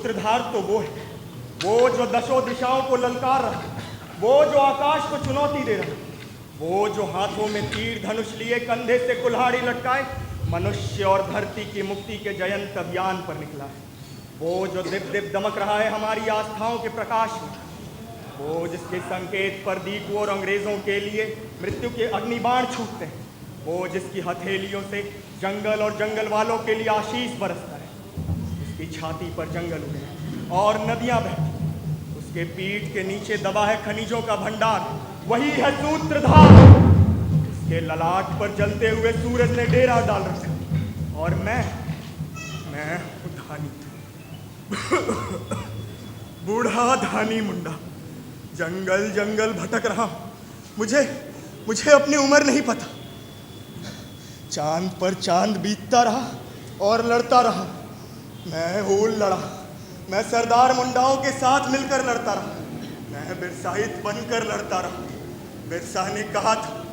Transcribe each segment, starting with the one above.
सूत्रधार तो वो है, वो जो दशों दिशाओं को ललकार रहा, वो जो आकाश को चुनौती दे रहा, वो जो हाथों में तीर धनुष लिए कंधे से कुल्हाड़ी लटकाए मनुष्य और धरती की मुक्ति के जयंत अभियान पर निकला है, वो जो दिप दिप दमक रहा है हमारी आस्थाओं के प्रकाश में, वो जिसके संकेत पर दीपू और अंग्रेजों के लिए मृत्यु के अग्निबाण छूटते हैं, वो जिसकी हथेलियों से जंगल और जंगल वालों के लिए आशीष बरसता है, जिसकी छाती पर जंगल उड़े और नदियां बहती, उसके पीठ के नीचे दबा है खनिजों का भंडार, वही है सूत्रधार। इसके ललाट पर जलते हुए सूरज ने डेरा डाल रखा और मैं धानी बूढ़ा धानी मुंडा जंगल जंगल भटक रहा हूं। मुझे अपनी उम्र नहीं पता। चांद पर चांद बीतता रहा और लड़ता रहा। मैं हूल लड़ा, मैं सरदार मुंडाओं के साथ मिलकर लड़ता रहा, मैं बिरसाहित बनकर लड़ता रहा। बिरसा ने कहा था,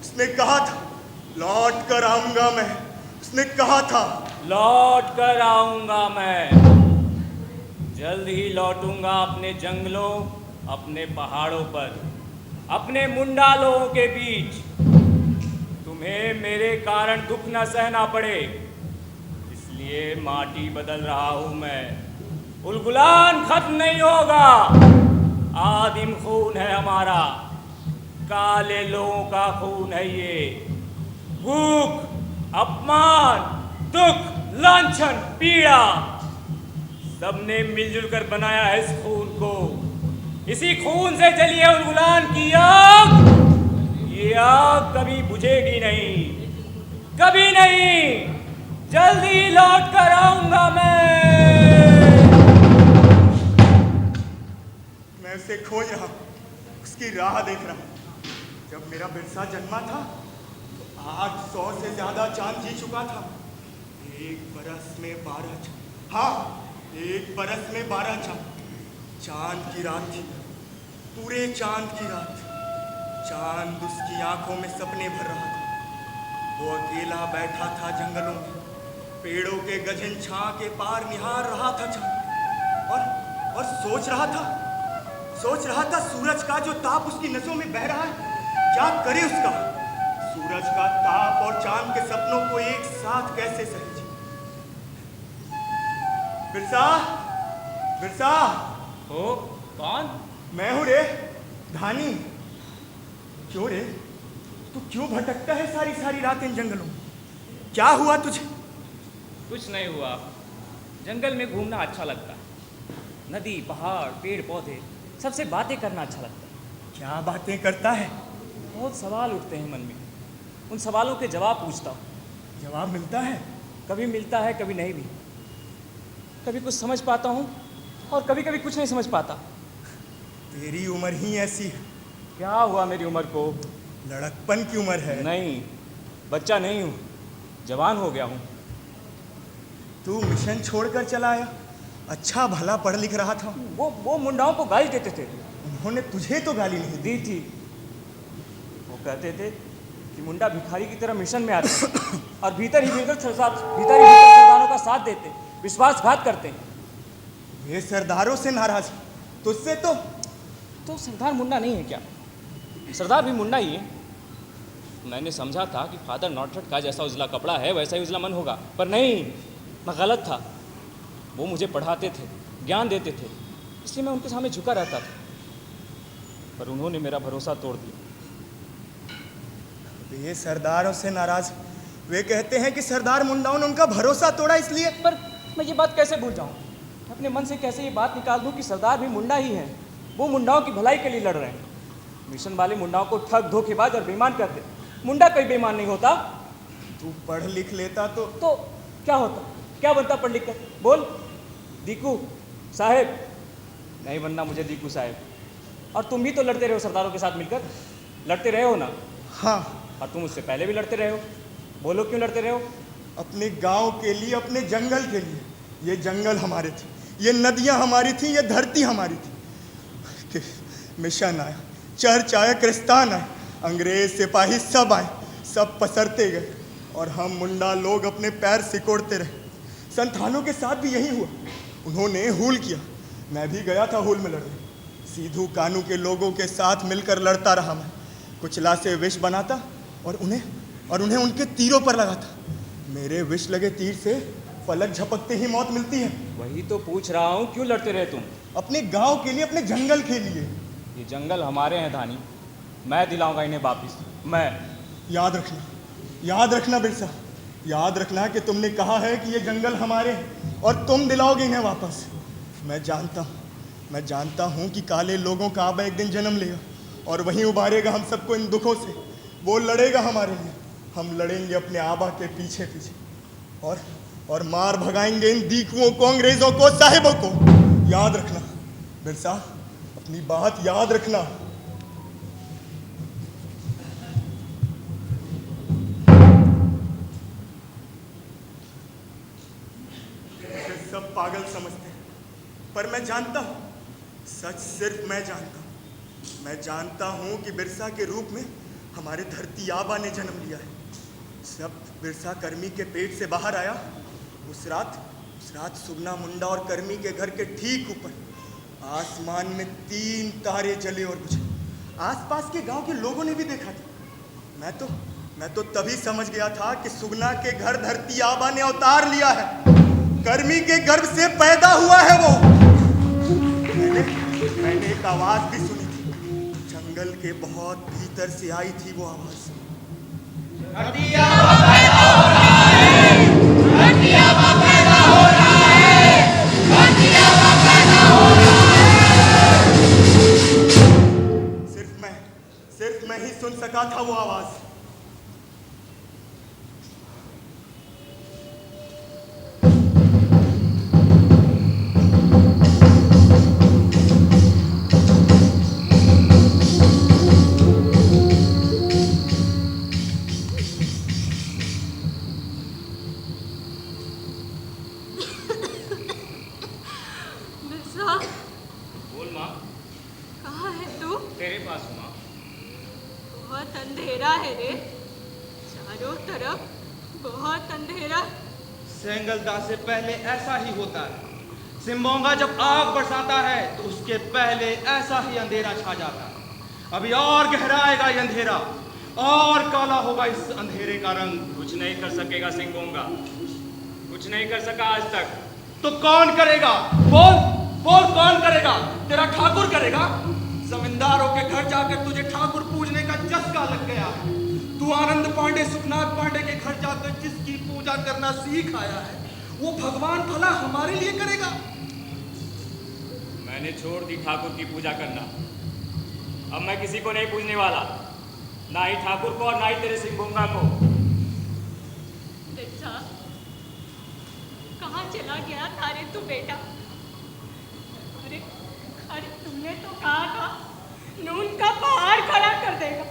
उसने कहा था लौट कर आऊंगा मैं, उसने कहा था लौट कर आऊंगा मैं, जल्द ही लौटूंगा अपने जंगलों, अपने पहाड़ों पर, अपने मुंडा लोगों के बीच। तुम्हें मेरे कारण दुख न सहना पड़े, इसलिए माटी बदल रहा हूं मैं। उलगुलान खत्म नहीं होगा, आदिम खून है हमारा, काले लोगों का खून है ये। भूख, अपमान, दुख, लांछन, पीड़ा, सबने मिलजुल कर बनाया है इस खून को। इसी खून से जली है उलगुलान की आग। ये आग कभी बुझेगी नहीं, कभी नहीं। जल्दी लौट कर आऊंगा मैं उसे खोज रहा हूं, उसकी राह देख रहा हूं। जब मेरा बिरसा जन्मा था तो 800 से ज्यादा चांद जी चुका था। एक बरस में 12 चांद, हाँ, एक बरस में 12 चांद। चांद की रात थी, पूरे चांद की रात। चांद उसकी आंखों में सपने भर रहा था। वो अकेला बैठा था जंगलों में, पेड़ों के गजन छां के पार निहार रहा था चांद, और सोच रहा था सूरज का जो ताप उसकी नसों में बह रहा है, क्या करे उसका। सूरज का ताप और चांद के सपनों को एक साथ कैसे सहेजे। बिरसा हो। कौन? मैं हूं रे, धानी। क्यों रे, तू क्यों भटकता है सारी सारी रात इन जंगलों में? क्या हुआ तुझे? कुछ नहीं हुआ, जंगल में घूमना अच्छा लगता है। नदी, पहाड़, पेड़ पौधे, सबसे बातें करना अच्छा लगता है। क्या बातें करता है? बहुत सवाल उठते हैं मन में, उन सवालों के जवाब पूछता हूँ। जवाब मिलता है? कभी मिलता है, कभी नहीं भी। कभी कुछ समझ पाता हूँ और कभी कभी कुछ नहीं समझ पाता। तेरी उम्र ही ऐसी है। क्या हुआ मेरी उम्र को? लड़कपन की उम्र है। नहीं, बच्चा नहीं हूँ, जवान हो गया हूँ। तू मिशन छोड़कर चला आया, अच्छा भला पढ़ लिख रहा था। वो मुंडाओं को गाली देते थे। उन्होंने तुझे तो गाली नहीं दी थी। वो कहते थे कि मुंडा भिखारी की तरह मिशन में आते हैं और भीतर ही भीतर सरदारों का साथ देते, विश्वासघात करते। ये सरदारों से नाराज, तुझसे तो सरदार मुंडा नहीं है क्या? सरदार भी मुंडा ही है। मैंने समझा था कि फादर नॉटरेट का जैसा उजला कपड़ा है वैसा ही उजला मन होगा, पर नहीं, मैं गलत था। वो मुझे पढ़ाते थे, ज्ञान देते थे, इसलिए मैं उनके सामने झुका रहता था, पर उन्होंने मेरा भरोसा तोड़ दिया। ये सरदारों से नाराज, वे कहते हैं कि सरदार मुंडाओं ने उनका भरोसा तोड़ा इसलिए। पर मैं ये बात कैसे भूल जाऊं? अपने मन से कैसे ये बात निकाल दूं कि सरदार भी मुंडा ही हैं। वो मुंडाओं की भलाई के लिए लड़ रहे हैं। मिशन वाले मुंडाओं को ठग, धोखेबाज और बेईमान करते। मुंडा कोई बेईमान नहीं होता। तू पढ़ लिख लेता तो क्या होता, क्या बनता पढ़ लिख कर? बोल। दीकू साहेब? नहीं बनना मुझे दीकू साहेब। और तुम भी तो लड़ते रहे हो सरदारों के साथ मिलकर, लड़ते रहे हो ना? हाँ। और तुम उससे पहले भी लड़ते रहे हो। बोलो क्यों लड़ते रहे हो? अपने गांव के लिए, अपने जंगल के लिए। ये जंगल हमारे थे, ये नदियां हमारी थी, ये धरती हमारी थी। मिशन आया, चर्च आया, क्रिस्तान आए, अंग्रेज सिपाही सब आए, सब पसरते गए और हम मुंडा लोग अपने पैर सिकोड़ते रहे। संथानों के साथ भी यही हुआ। उन्होंने हूल किया, मैं भी गया था हूल में लड़ने। सीधू कानू के लोगों के साथ मिलकर लड़ता रहा मैं। कुचला से विष बनाता और उन्हें उनके तीरों पर लगाता। मेरे विष लगे तीर से पलक झपकते ही मौत मिलती है। वही तो पूछ रहा हूँ, क्यों लड़ते रहे तुम? अपने गांव के लिए, अपने जंगल के लिए। ये जंगल हमारे हैं धानी, मैं दिलाऊंगा इन्हें वापिस। मैं याद रखना बिरसा, याद रखना कि तुमने कहा है कि ये जंगल हमारे हैं और तुम दिलाओगे इन्हें वापस। मैं जानता हूँ कि काले लोगों का आबा एक दिन जन्म लेगा और वहीं उबारेगा हम सबको इन दुखों से। वो लड़ेगा हमारे लिए, हम लड़ेंगे अपने आबा के पीछे पीछे और मार भगाएंगे इन दीकुओं को, अंग्रेजों को, साहिबों को। याद रखना बिरसा, अपनी बात याद रखना। सब पागल समझते हैं, पर मैं जानता हूं, सच सिर्फ मैं जानता हूं। मैं जानता हूं कि बिरसा के रूप में हमारे धरती आबा ने जन्म लिया है। जब बिरसा कर्मी के पेट से बाहर आया, उस रात सुगना मुंडा और कर्मी के घर के ठीक ऊपर आसमान में 3 तारे जले और बुझे। आसपास के गांव के लोगों ने भी देखा था। मैं तो तभी समझ गया था कि सुगना के घर धरती आबा ने अवतार लिया है। कर्मी के गर्भ से पैदा हुआ है वो। मैंने एक आवाज भी सुनी थी, जंगल के बहुत भीतर से आई थी वो आवाज। धरती आबा पैदा हो रहा है, धरती आबा पैदा हो रहा है, धरती आबा पैदा हो रहा है। सिर्फ मैं ही सुन सका था वो आवाज। बहुत अंधेरा है रे, चारों तरफ बहुत अंधेरा। सेंगलदा से पहले ऐसा ही होता है। सिम्बोंगा जब आग बरसाता है तो उसके पहले ऐसा ही अंधेरा छा जाता है। अभी और गहरा आएगा ये अंधेरा, और काला होगा इस अंधेरे का रंग। कुछ नहीं कर सकेगा सिम्बोंगा, कुछ नहीं कर सका आज तक। तो कौन करेगा? बोल कौन करेगा? तेरा ठाकुर करेगा? जमींदारों के घर जाकर तुझे ठाकुर पूजने का चस्का लग गया है। तू आनंद पांडे, सुखनाथ पांडे के घर जाकर जिसकी पूजा करना सीख आया है, वो भगवान भला हमारे लिए करेगा? मैंने छोड़ दी ठाकुर की पूजा करना। अब मैं किसी को नहीं पूजने वाला, ना ही ठाकुर को और ना ही तेरे सिम्बोंगा को। कहाँ चला गया था रे तू बेटा? अरे तुमने तो कहा था नून का पहाड़ खड़ा कर देगा,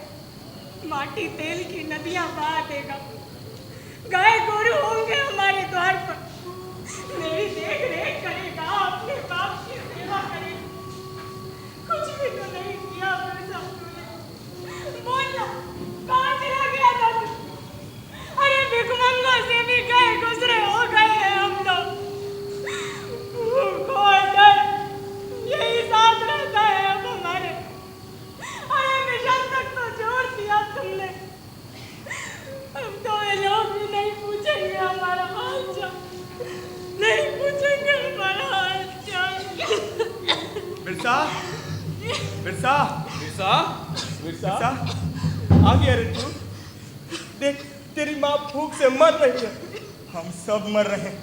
माटी तेल की नदियां बहा देगा, गाय गोरू होंगे हमारे द्वार पर, मेरी देख रेख करेगा, अपने बाप की सेवा करेगा। कुछ भी तो नहीं किया मेरे साथ। बोलना कहाँ चला गया था तू? अरे भिखमंगों से भी गए गुजरे हो गए हैं हम लोग। यही साथ रहता है अब हमारे। अरे मिशन तक तो जोड़ दिया तुमने, अब तो ये लोग भी नहीं पूछेंगे हमारा हाल चाल, नहीं पूछेंगे हमारा हाल चाल। बिरसा, बिरसा, बिरसा, बिरसा, आ गया रे तू। देख तेरी माँ भूख से मर रही है, हम सब मर रहे हैं।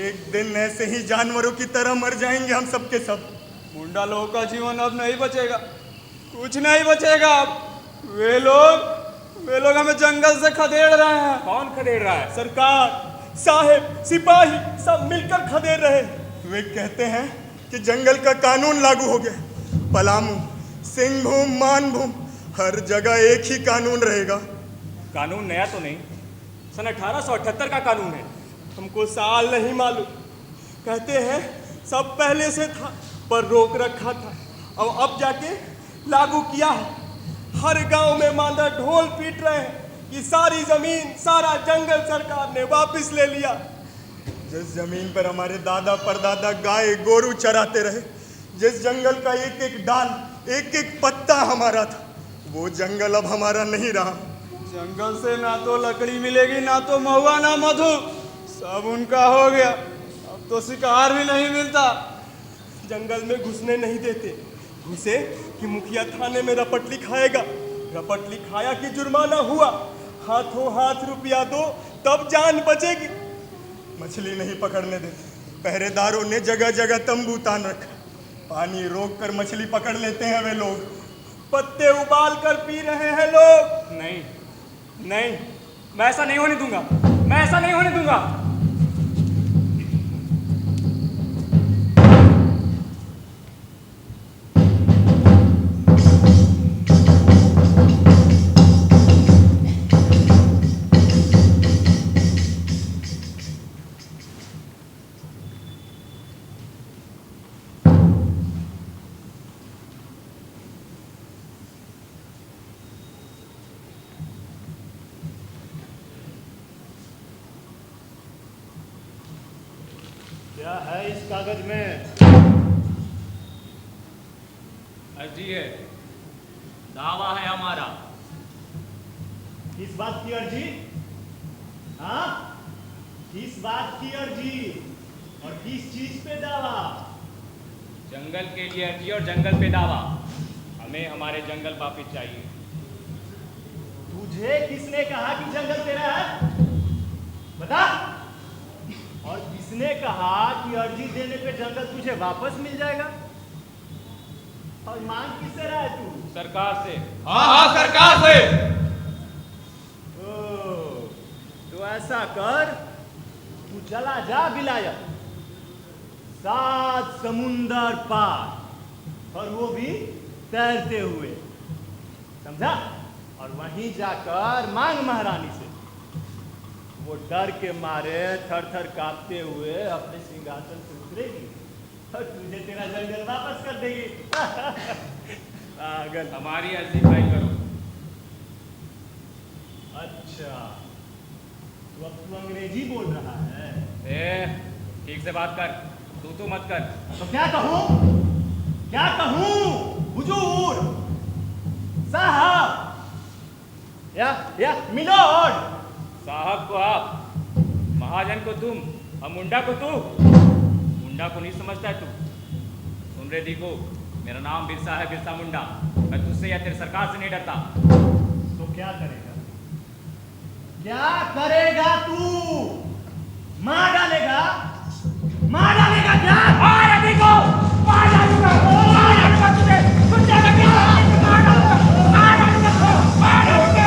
एक दिन ऐसे ही जानवरों की तरह मर जाएंगे हम सब के सब। मुंडा लोगों का जीवन अब नहीं बचेगा, कुछ नहीं बचेगा अब। वे लोग हमें जंगल से खदेड़ रहे हैं। कौन खदेड़ रहा है? सरकार, साहिब, सिपाही सब मिलकर खदेड़ रहे हैं। वे कहते हैं कि जंगल का कानून लागू हो गया। पलामू, सिंहभूम, मानभूम, हर जगह एक ही कानून रहेगा। कानून नया तो नहीं, सन 1878 का कानून है। हमको साल नहीं मालूम, कहते हैं सब पहले से था पर रोक रखा था, अब जाके लागू किया है। हर गांव में मांदा ढोल पीट रहे हैं कि सारी जमीन, सारा जंगल सरकार ने वापस ले लिया। जिस जमीन पर हमारे दादा परदादा गाय गोरू चराते रहे, जिस जंगल का एक एक डाल एक एक पत्ता हमारा था, वो जंगल अब हमारा नहीं रहा। जंगल से ना तो लकड़ी मिलेगी, ना तो महुआ, ना मधु, सब उनका हो गया। अब तो शिकार भी नहीं मिलता। जंगल में घुसने नहीं देते, घुसे कि मुखिया थाने में रपटली खाएगा, रपटली खाया कि जुर्माना हुआ, हाथों हाथ रुपया दो तब जान बचेगी। मछली नहीं पकड़ने देते, पहरेदारों ने जगह जगह तंबू तान रखा, पानी रोक कर मछली पकड़ लेते हैं वे लोग, पत्ते उबाल कर पी रहे हैं लोग। नहीं नहीं, मैं ऐसा नहीं होने दूंगा, मैं ऐसा नहीं होने दूंगा। क्या है इस कागज में? अर्जी है, दावा है हमारा। किस बात की अर्जी? हाँ, किस बात की अर्जी और किस चीज पे दावा? जंगल के लिए अर्जी और जंगल पे दावा। हमें हमारे जंगल वापिस चाहिए। तुझे किसने कहा कि जंगल तेरा है? बता। और किसने कहा कि अर्जी देने पे जंगल तुझे वापस मिल जाएगा? और मांग किससे रहा है तू? सरकार से। हाँ हाँ, सरकार से। तो ऐसा कर, तू चला जा विलायत, 7 समुंदर पार, और वो भी तैरते हुए, समझा? और वहीं जाकर मांग महारानी से। वो डर के मारे थर थर कांपते हुए अपने सिंहासन से उतरेगी और तुझे तेरा जंगल वापस कर देगी। पागल। हमारी अर्जी फाइल करो। अच्छा, तो अब तू अंग्रेजी बोल रहा है? ठीक से बात कर, तू मत कर। तो क्या कहूं? क्या कहूं? हुजूर, साहब, या मिलोड। साहब को आप, महाजन को तुम, और मुंडा को तू। मुंडा को नहीं समझता है तू? सुन रे दीको, मेरा नाम बिरसा है, बिरसा मुंडा। मैं तुझसे या तेरी सरकार से नहीं डरता। तो क्या करेगा? क्या करेगा तू? मार डालेगा? मार डालेगा क्या? मार दीको, मार डालूंगा, मार डालूंगा तुझे, तुझे लगे मार डालूंगा, मार डालूंगा, मार डालूंगा।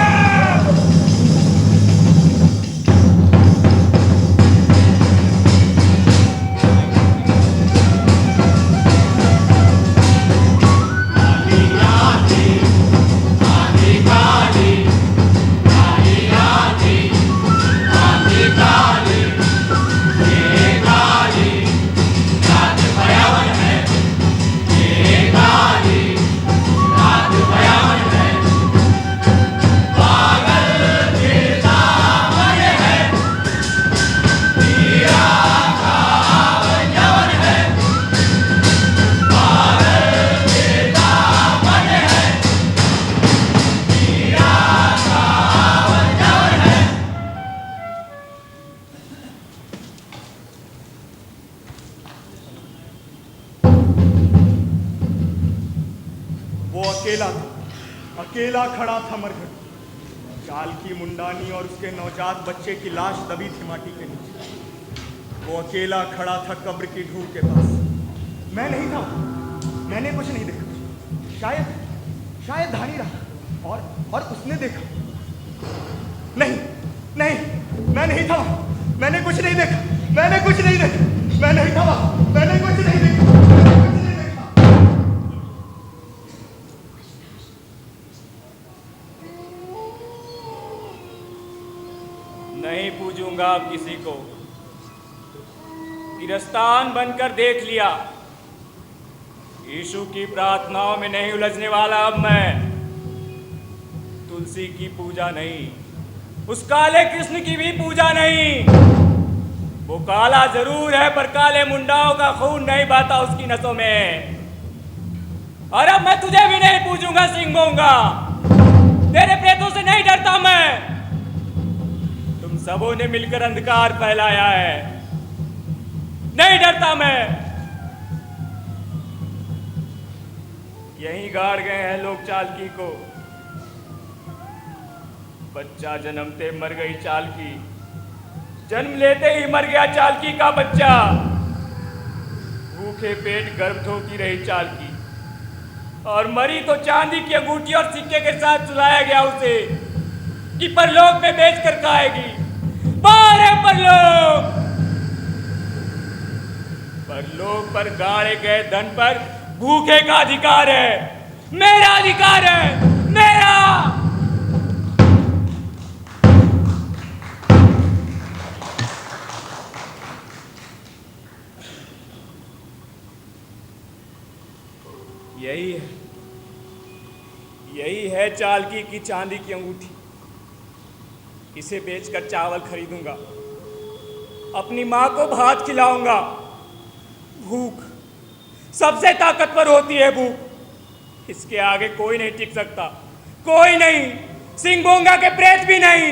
अकेला खड़ा था मरघट, चाल की मुंडानी और उसके नवजात बच्चे की लाश दबी थी माटी के नीचे। वो अकेला खड़ा था कब्र की ढूंढ के पास। मैं नहीं था, मैंने कुछ नहीं देखा। शायद धानी रहा और उसने देखा। नहीं नहीं, मैं नहीं था, मैंने कुछ नहीं देखा, मैंने कुछ नहीं देखा, मैं नहीं था, मैंने कुछ नहीं देखा। नहीं पूजूंगा अब किसी को। गिरस्तान बनकर देख लिया, यीशु की प्रार्थनाओं में नहीं उलझने वाला अब मैं। तुलसी की पूजा नहीं, उस काले कृष्ण की भी पूजा नहीं। वो काला जरूर है पर काले मुंडाओं का खून नहीं बहता उसकी नसों में। और अब मैं तुझे भी नहीं पूछूंगा सिंह बोंगा, तेरे प्रेतों से नहीं डरता मैं। तुम सबों ने मिलकर अंधकार फैलाया है, नहीं डरता मैं। यहीं गाड़ गए हैं लोग चालकी को, बच्चा जन्मते मर गई चालकी, जन्म लेते ही मर गया चालकी का बच्चा। भूखे पेट गर्भ धोती रही चालकी, और मरी तो चांदी की अंगूठी और सिक्के के साथ सुलाया गया उसे कि परलोक में बेच कर खाएगी। बाहर है परलोक, परलोक पर गाड़े गए धन पर भूखे का अधिकार है, मेरा अधिकार है, मेरा। यही है चालकी की चांदी की अंगूठी। इसे बेचकर चावल खरीदूंगा, अपनी मां को भात खिलाऊंगा। भूख सबसे ताकतवर होती है, भूख। इसके आगे कोई नहीं टिक सकता, कोई नहीं, सिंह बोंगा के प्रेत भी नहीं।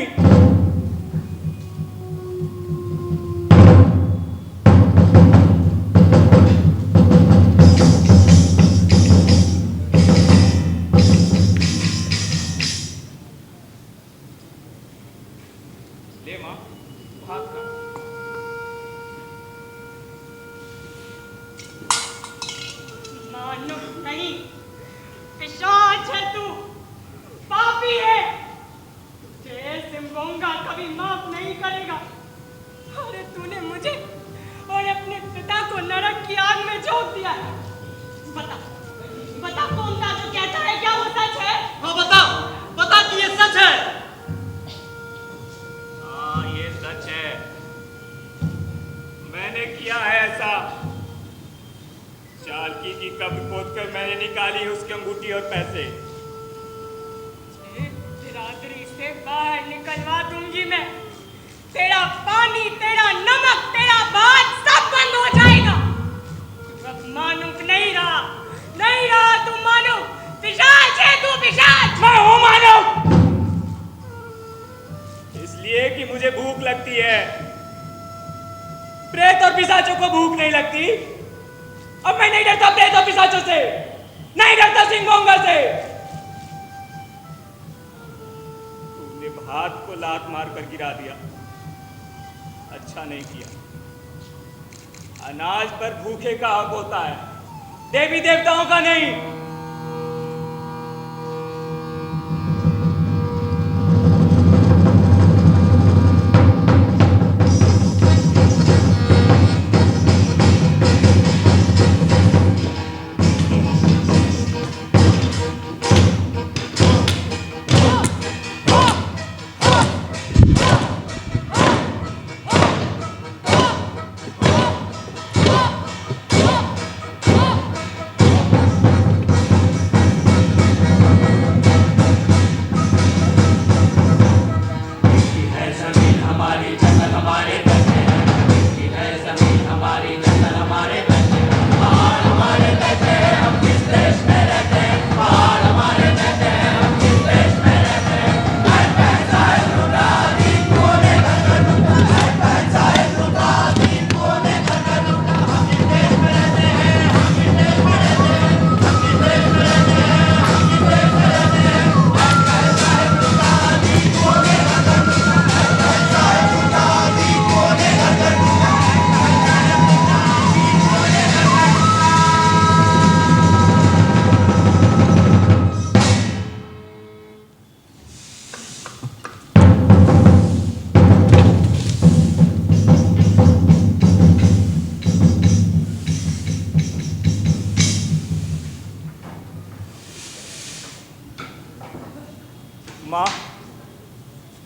चालकी की कब्र खोदकर मैंने निकाली उसकी अंगूठी और पैसे। बिरादरी से बाहर निकलवा दूंगी मैं। तेरा पानी, तेरा नमक, तेरा भात सब बंद हो जाएगा। अब मानुक नहीं रहा, नहीं रहा तू मानुक। पिशाच है तू, पिशाच। मैं हूं मानुक, इसलिए कि मुझे भूख लगती है। प्रेत और पिशाचों को भूख नहीं लगती। अब मैं नहीं डरता प्रेत और पिशाचों से, नहीं डरता सिंह बोंगा से। तूने भात को लात मार कर गिरा दिया, अच्छा नहीं किया। अनाज पर भूखे का हक होता है, देवी देवताओं का नहीं।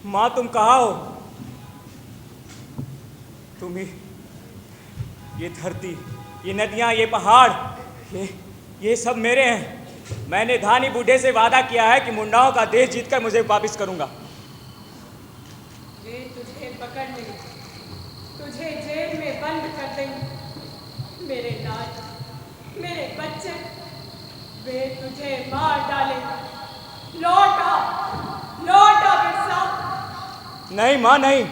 माँ तुम कहाँ हो? तुम ही, ये धरती, ये नदियाँ, ये पहाड़, ये सब मेरे हैं। मैंने धानी बूढ़े से वादा किया है कि मुंडाओं का देश जीतकर मुझे वापस करूंगा। वे तुझे पकड़ नहीं, तुझे जेल में बंद कर देंगे। मेरे लाल, मेरे बच्चे, वे तुझे मार डालेंगे। लौटा, लौटा बिरसा। नहीं माँ नहीं,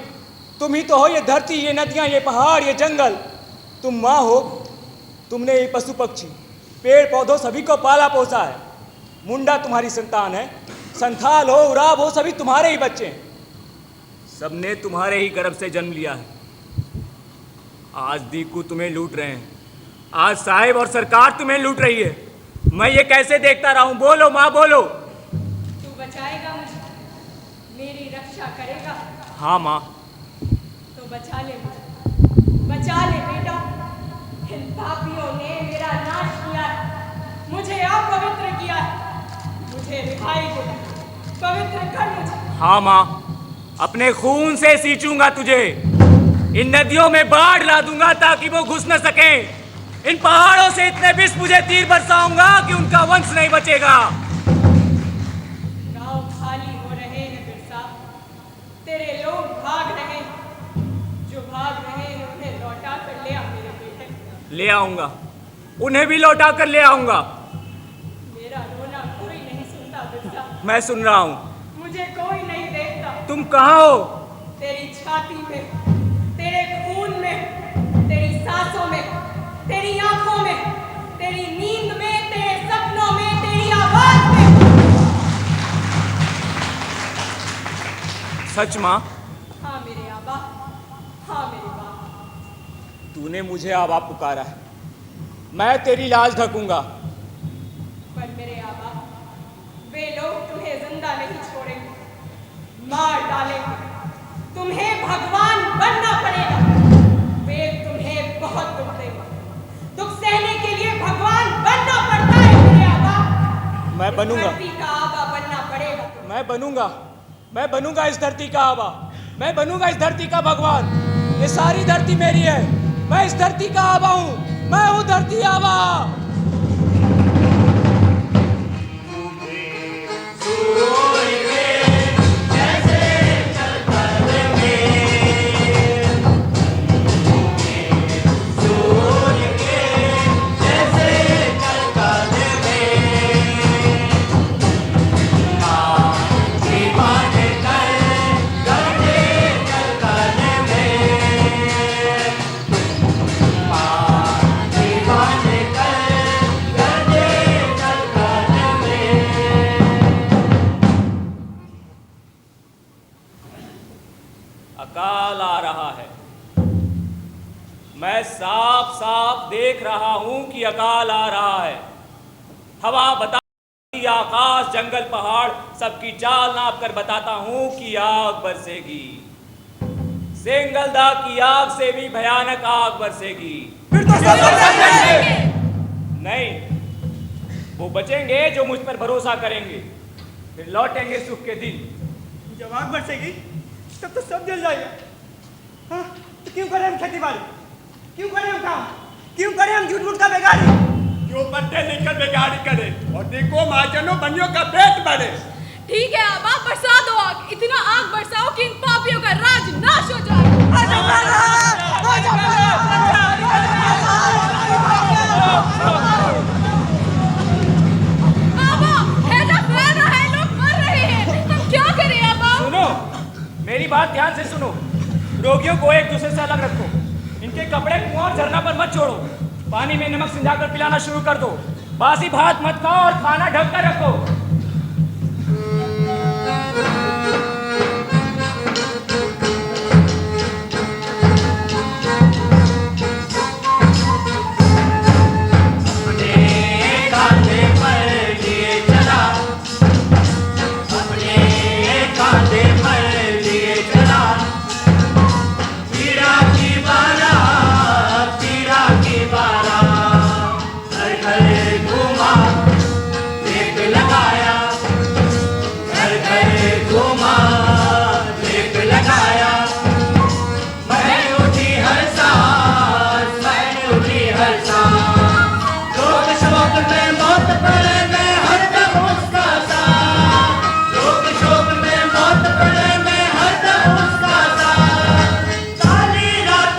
तुम ही तो हो ये धरती, ये नदियाँ, ये पहाड़, ये जंगल। तुम माँ हो। तुमने ये पशु पक्षी, पेड़ पौधों सभी को पाला पोसा है। मुंडा तुम्हारी संतान है, संथाल हो, उराव हो, सभी तुम्हारे ही बच्चे हैं। सबने तुम्हारे ही गर्भ से जन्म लिया है। आज दीकू तुम्हें लूट रहे हैं, आज साहिब और सरकार तुम्हें लूट रही है। मैं ये कैसे देखता रहूं? बोलो माँ, बोलो। तू बचाएगा मुझे, मेरी रक्षा करेगा? हाँ माँ। तो बचा ले मुझे, बचा ले बेटा। इन पापियों ने मेरा नाश किया है, मुझे अपवित्र किया है। मुझे रिहाई दे, पवित्र कर मुझे। हाँ माँ, अपने खून से सींचूंगा तुझे। इन नदियों में बाढ़ ला दूंगा ताकि वो घुस न सके। इन पहाड़ों से इतने विष मुझे तीर बरसाऊंगा कि उनका वंश नहीं बचेगा। गांव खाली हो रहे हैं बिरसा, तेरे लोग भाग रहे हैं। जो भाग रहे हैं उन्हें लौटा कर ले आ मेरे बेटे। ले आऊंगा, उन्हें भी लौटा कर ले आऊंगा। मेरा रोना कोई नहीं सुनता बिरसा। मैं सुन रहा हूँ। मुझे कोई नहीं देखता। तुम कहाँ हो? तेरी छाती में, तेरे खून में, तेरी सांसों में, तेरी आंखों में, तेरी नींद में, तेरे सपनों में, तेरी आवाज में। सच माँ? हाँ मेरे आबा, हाँ मेरे बाप। तूने मुझे आबा पुकारा है, मैं तेरी लाज ढकूंगा। पर मेरे आबा, वे लोग तुम्हें जिंदा नहीं छोड़ेंगे, मार डालेंगे। तुम्हें भगवान बनना पड़ेगा। वे तुम्हें बहुत दुख देगा। दुख सहने के लिए भगवान बनना पड़ता है मेरे आबा। मैं बनूंगा। धरती का आबा बनना पड़ेगा। मैं बनूंगा, मैं बनूंगा इस धरती का आबा। मैं बनूंगा इस धरती का भगवान। ये सारी धरती मेरी है, मैं इस धरती का आबा हूँ। मैं हूँ धरती आबा। अकाल आ रहा है। मैं साफ साफ देख रहा हूं कि अकाल आ रहा है। हवा बताती, आकाश, जंगल, पहाड़ सबकी चाल नाप कर बताता हूं कि आग बरसेगी। सेंगलदा की आग से भी भयानक आग बरसेगी। फिर तो सब लोग बचेंगे। नहीं, वो बचेंगे जो मुझ पर भरोसा करेंगे। फिर लौटेंगे सुख के दिन। जब आग बरसेगी तब तो सब जल जाएगा। हाँ, तो क्यों करें हम खेती बाड़ी? क्यों करें हम काम? क्यों करें हम झूठ मूठ का बेगारी? क्यों पट्टे लेकर बेगारी करे और देखो महाजनों बनियों का पेट बढ़े। ठीक है अब आप बरसा दो आग, इतना आग बरसाओ कि इन पापियों का राज नाश हो जाए। आबा, हैजा फैल रहा है, लोग मर रहे हैं, हम क्या करें आबा? सुनो, मेरी बात ध्यान से सुनो। रोगियों को एक दूसरे से अलग रखो। इनके कपड़े कुआं और झरना पर मत छोड़ो। पानी में नमक सिंधाकर पिलाना शुरू कर दो। बासी भात मत खाओ और खाना ढक कर रखो। काली रात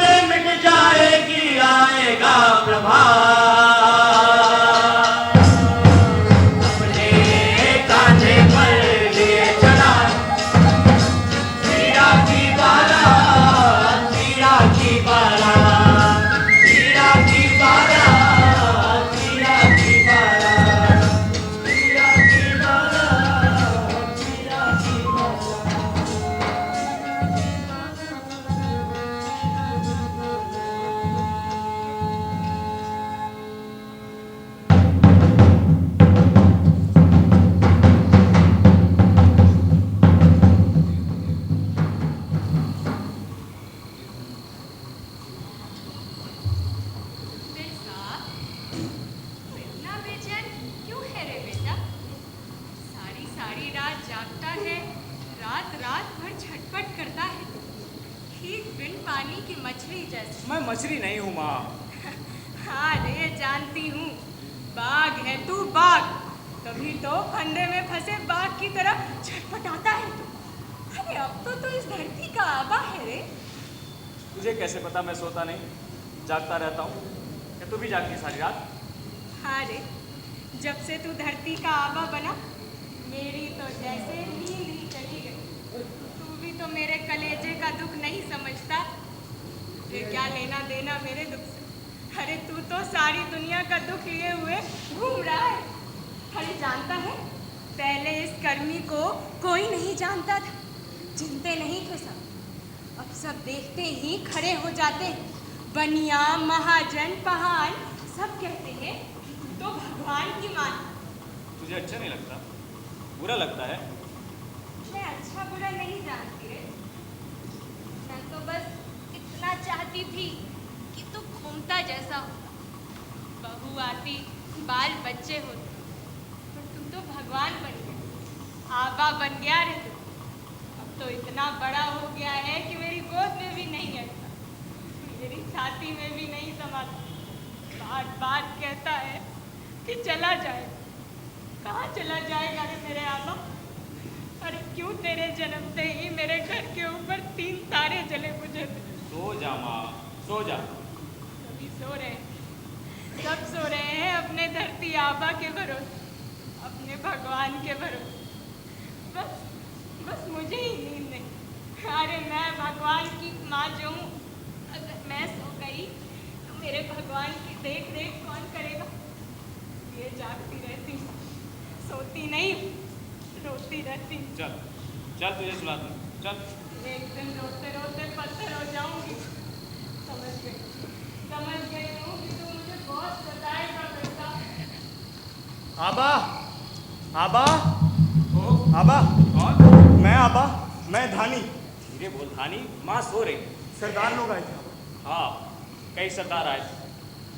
जागता है, रात रात भर छटपट करता है, ठीक बिन पानी की मछली जैसे। मैं मछली नहीं हूँ माँ। हाँ रे, जानती हूँ, बाघ है तू, बाघ। कभी तो फंदे में फंसे बाघ की तरह छटपटाता है तू। अरे अब तो इस धरती का आबा है रे। तुझे कैसे पता मैं सोता नहीं, जागता रहता हूँ? क्या तू भी जागती सारी रात? हाँ रे, जब से तू धरती का आबा बना, मेरी तो जैसे नींद ही चली गई। तू भी तो मेरे कलेजे का दुख नहीं समझता। तुझे क्या लेना देना मेरे दुख से? अरे तू तो सारी दुनिया का दुख लिए हुए घूम रहा है। अरे जानता है, पहले इस कर्मी को कोई नहीं जानता था, चिंते नहीं थे सब। अब सब देखते ही खड़े हो जाते हैं। बनिया, महाजन, पहाड़ सब कहते हैं तू तो भगवान की मान। तुझे अच्छा नहीं लगता? बुरा लगता है? मैं अच्छा बुरा नहीं जानती रे। मैं तो बस इतना चाहती थी कि तू घूमता जैसा होता, बहू आती, बाल बच्चे होते, पर तू तो भगवान बन गया, आबा बन गया रे तू। अब तो इतना बड़ा हो गया है कि मेरी गोद में भी नहीं आता, मेरी छाती में भी नहीं समाता। बात बात कहता है कि चला जाए। कहाँ चला जाएगा रे मेरे आबा? अरे क्यों तेरे जन्मते ही मेरे घर के ऊपर 3 तारे जले बुझे थे। सो जा माँ, सो जा। सभी सो रहे हैं, सब सो रहे हैं अपने धरती आबा के भरोसे, अपने भगवान के भरोसे। बस बस मुझे ही नींद नहीं। अरे मैं भगवान की माँ जो हूँ, अगर मैं सो गई तो मेरे भगवान की देख रेख कौन करेगा? ये जागती रहती हूँ, सोती नहीं, रोती रहती हूँ। चल चल, तुझे सुलाता हूँ, चल। एक दिन रोते रोते पत्थर हो जाऊंगी। समझ गई हूँ कि तू मुझे बहुत सताएगा बेटा। आबा, आबा, ओ, आबा, कौन? मैं आबा, मैं धानी। धीरे बोल धानी, माँ सो रही। सरदार लोग आए थे। हाँ, कई सरदार आए थे।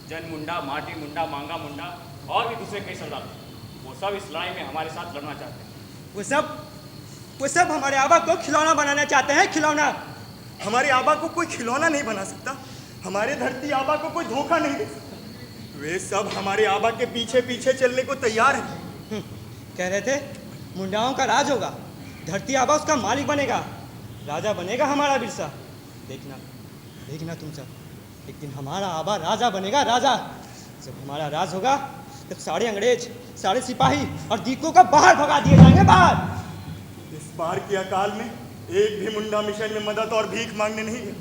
जन मुंडा, माटी मुंडा, मांगा मुंडा और भी दूसरे कई सरदार। वो सब इस लड़ाई में हमारे साथ लड़ना चाहते हैं। वो सब हमारे आबा को खिलौना बनाना चाहते हैं, खिलौना। हमारे आबा को कोई खिलौना नहीं बना सकता, हमारे धरती आबा को कोई धोखा नहीं दे सकता। वे सब हमारे आबा के पीछे पीछे चलने को तैयार हैं। कह रहे थे मुंडाओं का राज होगा, धरती आबा उसका मालिक बनेगा, राजा बनेगा हमारा बिरसा। देखना देखना तुम सब, एक दिन हमारा आबा राजा बनेगा, राजा। जब हमारा राज होगा तब सारे अंग्रेज, सारे सिपाही और दीकों को बाहर भगा दिए जाएंगे, बाहर। इस बार के अकाल में एक भी मुंडा मिशन में मदद और भीख मांगने नहीं गए,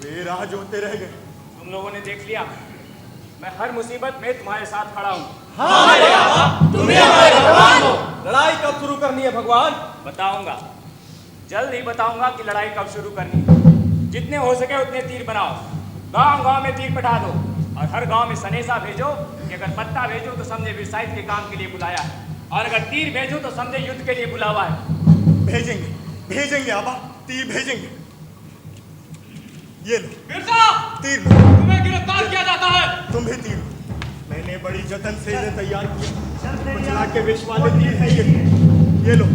वे राह जोते रह गए। तुम लोगों ने देख लिया, मैं हर मुसीबत में तुम्हारे साथ खड़ा हूँ। लड़ाई कब शुरू करनी है भगवान? बताऊंगा, जल्द ही बताऊंगा कि लड़ाई कब शुरू करनी है। जितने हो सके उतने तीर बनाओ, गांव गांव में तीर पठा दो और हर गांव में सनेसा भेजो कि अगर पत्ता भेजो तो समझे विसाइद के काम के लिए बुलाया है, और अगर तीर भेजो तो समझे युद्ध के लिए बुलावा है। भेजेंगे भेजेंगे आबा, तीर भेजेंगे। ये लो बिरसा, तीर लो। तुम्हें गिरफ्तार किया जाता है। तुम भी तीर लो। मैंने बड़ी जतन से इन्हें तैयार किया, कुचला के विष वाले तीर है ये लो,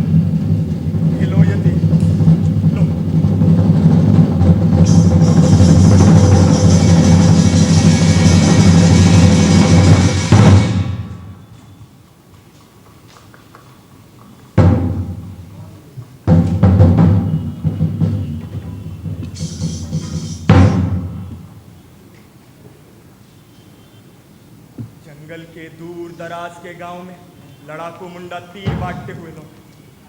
ये लो ये तीर लो। जंगल के दूर दराज के गांव में लड़ाकू मुंडा तीर बांटते हुए लोग,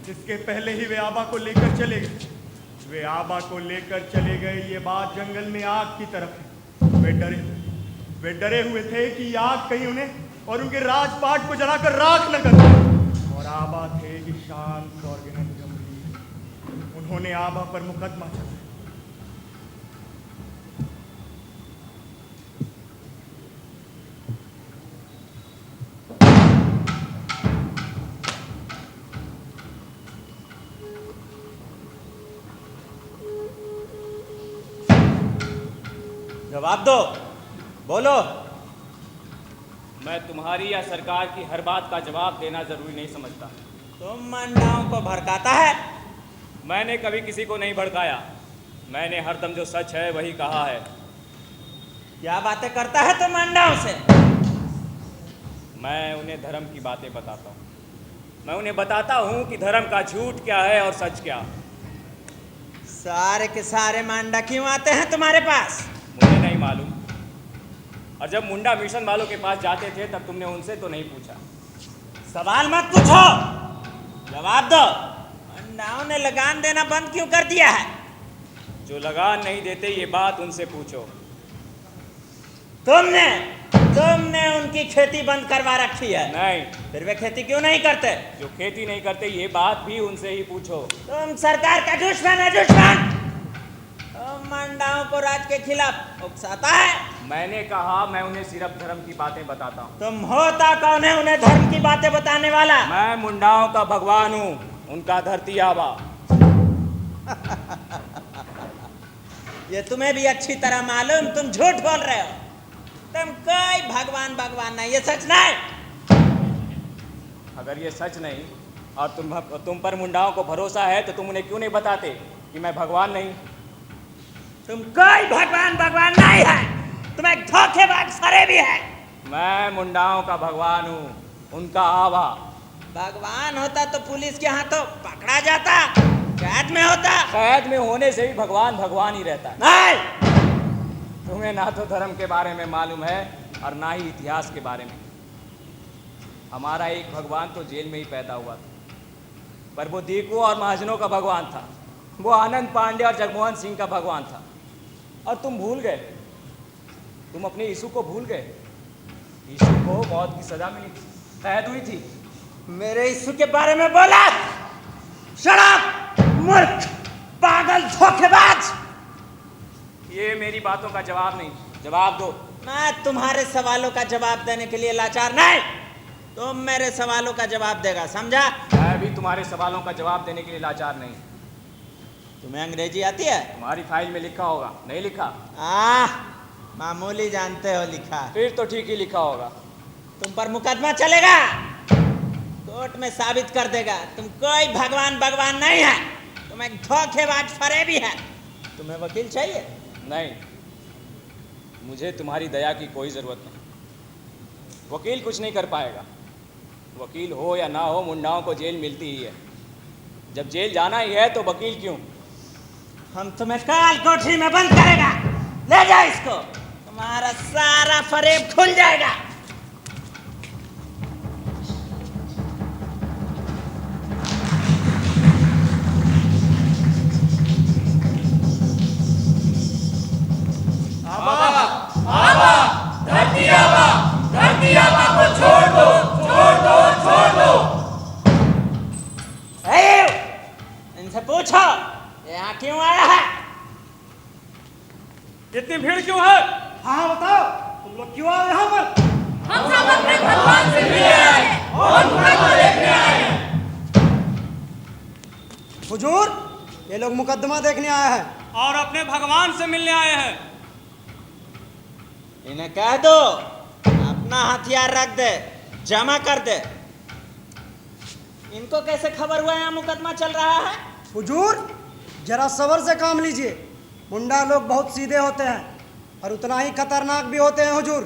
जिसके पहले ही वे आबा को लेकर चले गए। वे आबा को लेकर चले गए, ये बात जंगल में आग की तरफ है। वे डरे हुए थे कि आग कहीं उन्हें और उनके राजपाट को जलाकर राख न कर दे। और आबा थे कि शांत और गंभीर, उन्होंने आबा पर मुकदमा चलाया। जवाब दो, बोलो। मैं तुम्हारी या सरकार की हर बात का जवाब देना जरूरी नहीं समझता। तुम मंडाओं को भड़काता है? मैंने कभी किसी को नहीं भड़काया। मैंने हरदम जो सच है वही कहा है। क्या बातें करता है तुम मंडाओं से? मैं उन्हें धर्म की बातें बताता हूँ। मैं उन्हें बताता हूँ कि धर्म का झूठ क्या है और सच क्या। सारे के सारे मांडा क्यों आते हैं तुम्हारे पास? मुझे नहीं मालूम। और जब मुंडा मिशन वालों के पास जाते थे तब तुमने उनसे तो नहीं पूछा। सवाल मत पूछो, जवाब दो। मंडाओं ने लगान देना बंद क्यों कर दिया है? जो लगान नहीं देते ये बात उनसे पूछो। तुमने उनकी खेती बंद करवा रखी है। नहीं। फिर वे खेती क्यों नहीं करते? जो खेती नहीं करते ये बात भी उनसे ही पूछो। तुम सरकार का दुश्मन है, दुश्मन। तुम मंडाओं को राज के खिलाफ उकसाता है। मैंने कहा मैं उन्हें सिर्फ धर्म की बातें बताता हूँ। तुम होता कौन है उन्हें धर्म की बातें बताने वाला? मैं मुंडाओं का भगवान हूँ, उनका धरती आबा। ये तुम्हें भी अच्छी तरह मालूम, तुम झूठ बोल रहे हो। तुम कोई भगवान नहीं, ये सच नहीं। अगर ये सच नहीं और तुम पर मुंडाओं को भरोसा है तो तुम उन्हें क्यों नहीं बताते कि मैं भगवान नहीं? तुम कोई भगवान नहीं है, तुम एक धोखेबाज फरेबी है। मैं मुंडाओं का भगवान हूँ, उनका आवा। भगवान होता तो पुलिस के हाथों पकड़ा जाता, कैद में होता। कैद में होने से भी भगवान ही रहता है। नहीं, तुम्हें ना तो धर्म के बारे में मालूम है और ना ही इतिहास के बारे में। हमारा एक भगवान तो जेल में ही पैदा हुआ था, पर वो दीकू और महाजनों का भगवान था। वो आनंद पांडे और जगमोहन सिंह का भगवान था। और तुम भूल गए, तुम अपने यीशु को भूल गए। यीशु को मौत की सजा मिली थी, कैद हुई थी। मेरे यीशु के बारे में बोला? शराब, मूर्ख, पागल, धोखेबाज। ये मेरी बातों का जवाब नहीं, जवाब दो। मैं तुम्हारे सवालों का जवाब देने के लिए लाचार नहीं, तुम मेरे सवालों का जवाब देगा, समझा? मैं भी तुम्हारे सवालों का जवाब देने के लिए लाचार नहीं। तुम्हें अंग्रेजी आती है? तुम्हारी फाइल में लिखा होगा, नहीं लिखा? मामूली जानते हो लिखा। फिर तो ठीक ही लिखा होगा। तुम पर मुकदमा चलेगा, कोर्ट में साबित कर देगा तुम कोई भगवान नहीं है, तुम एक धोखेबाज फरेबी है। तुम्हें वकील चाहिए? नहीं, मुझे तुम्हारी दया की कोई ज़रूरत नहीं। वकील कुछ नहीं कर पाएगा। वकील हो या ना हो, मुंडाओं को जेल मिलती ही है। जब जेल जाना ही है तो वकील क्यों? हम तुम्हें काल कोठरी में बंद करेगा। ले जाओ इसको, तुम्हारा सारा फरेब खुल जाएगा। धरती आबा को छोड़ दो। इनसे पूछो यहाँ क्यों आया है? इतनी भीड़ क्यों है? हाँ बताओ, तुम लोग क्यों आए यहाँ पर? हम सब अपने भगवान से मिलने आए हैं और मुकदमा देखने आए हैं। हुजूर, ये लोग मुकदमा देखने आए हैं और अपने भगवान से मिलने आए हैं। इन्हें कह दो अपना हथियार रख दे, जमा कर दे। इनको कैसे खबर हुआ यहाँ मुकदमा चल रहा है? हुजूर, जरा सब्र से काम लीजिए। मुंडा लोग बहुत सीधे होते हैं और उतना ही खतरनाक भी होते हैं हुजूर।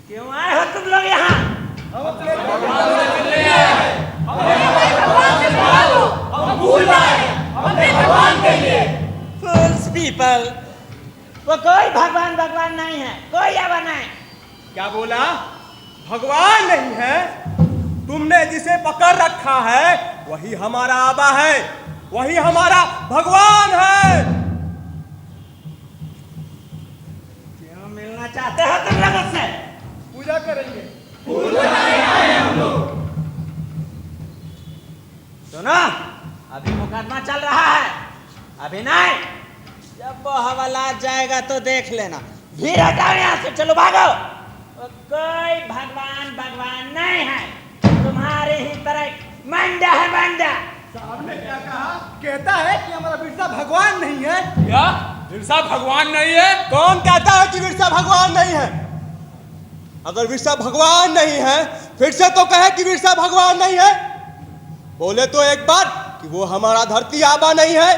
क्यों आए हो तुम लोग यहाँ? हम अपने भगवान से मिलने आए हैं। हमें भगवान से मिला दो, हम भूल आए अपने भगवान के लिए। Fools people, वो कोई भगवान नहीं है, कोई आवा नहीं। क्या बोला? भगवान नहीं है? तुमने जिसे पकड़ रखा है वही हमारा आबा है, वही हमारा भगवान है। क्यों मिलना चाहते हो तुम लोग उससे? पूजा करेंगे। सुनो, अभी मुकदमा चल रहा है, अभी नहीं। जब वो हवालात जाएगा तो देख लेना। भीड़ हटाओ यहाँ से, चलो भागो। वो कोई भगवान नहीं है, तुम्हारे ही तरह मंडा है, मंडा। साहब ने क्या कहा? कहता है कि हमारा बिरसा भगवान नहीं है। क्या बिरसा भगवान नहीं है? कौन कहता है कि बिरसा भगवान नहीं है? अगर बिरसा भगवान नहीं है, फिर से तो कहे कि बिरसा भगवान नहीं है। बोले तो एक बार कि वो हमारा धरती आबा नहीं है।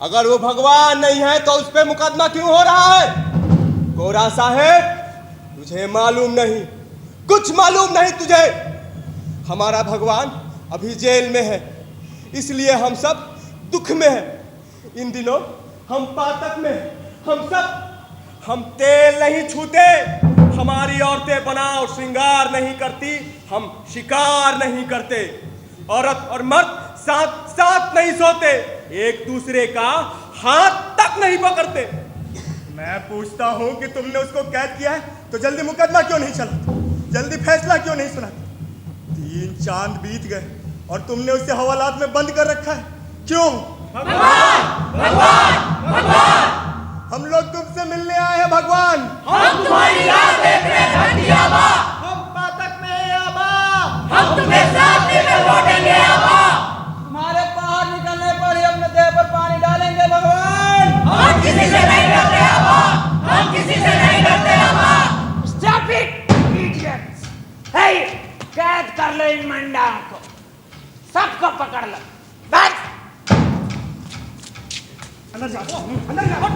अगर वो भगवान नहीं है तो उस पर मुकदमा क्यों हो रहा है? गोरा साहेब, तुझे मालूम नहीं, कुछ मालूम नहीं तुझे। हमारा भगवान अभी जेल में है, इसलिए हम सब दुख में हैं। इन दिनों हम पातक में हैं। हम तेल नहीं छूते, हमारी औरतें बनाव श्रृंगार नहीं करती, हम शिकार नहीं करते। औरत और मर्द साथ साथ नहीं सोते, एक दूसरे का हाथ तक नहीं पकड़ते। मैं पूछता हूं कि तुमने उसको कैद किया है तो जल्दी मुकदमा क्यों नहीं चला, जल्दी फैसला क्यों नहीं सुना? 3 चांद बीत गए और तुमने उसे हवालात में बंद कर रखा है, क्यों? भगवान भगवान भगवान, हम लोग तुमसे मिलने आए हैं भगवान। हम तुम्हारी राह देख रहे हैं धरती आबा। हम पातक में हैं आबा। हम तुम्हें साथ लेकर लौटेंगे आबा। तुम्हारे बाहर निकलने पर ही अपने देह पर पानी डालेंगे भगवान। हम किसी से नहीं डरते आबा, हम किसी से नहीं डरते आबा। Stop it, idiots! Hey, कैद कर लो इन मंडाओं को, सबको पकड़ लो। बस। अंदर जाओ, अंदर जाओ।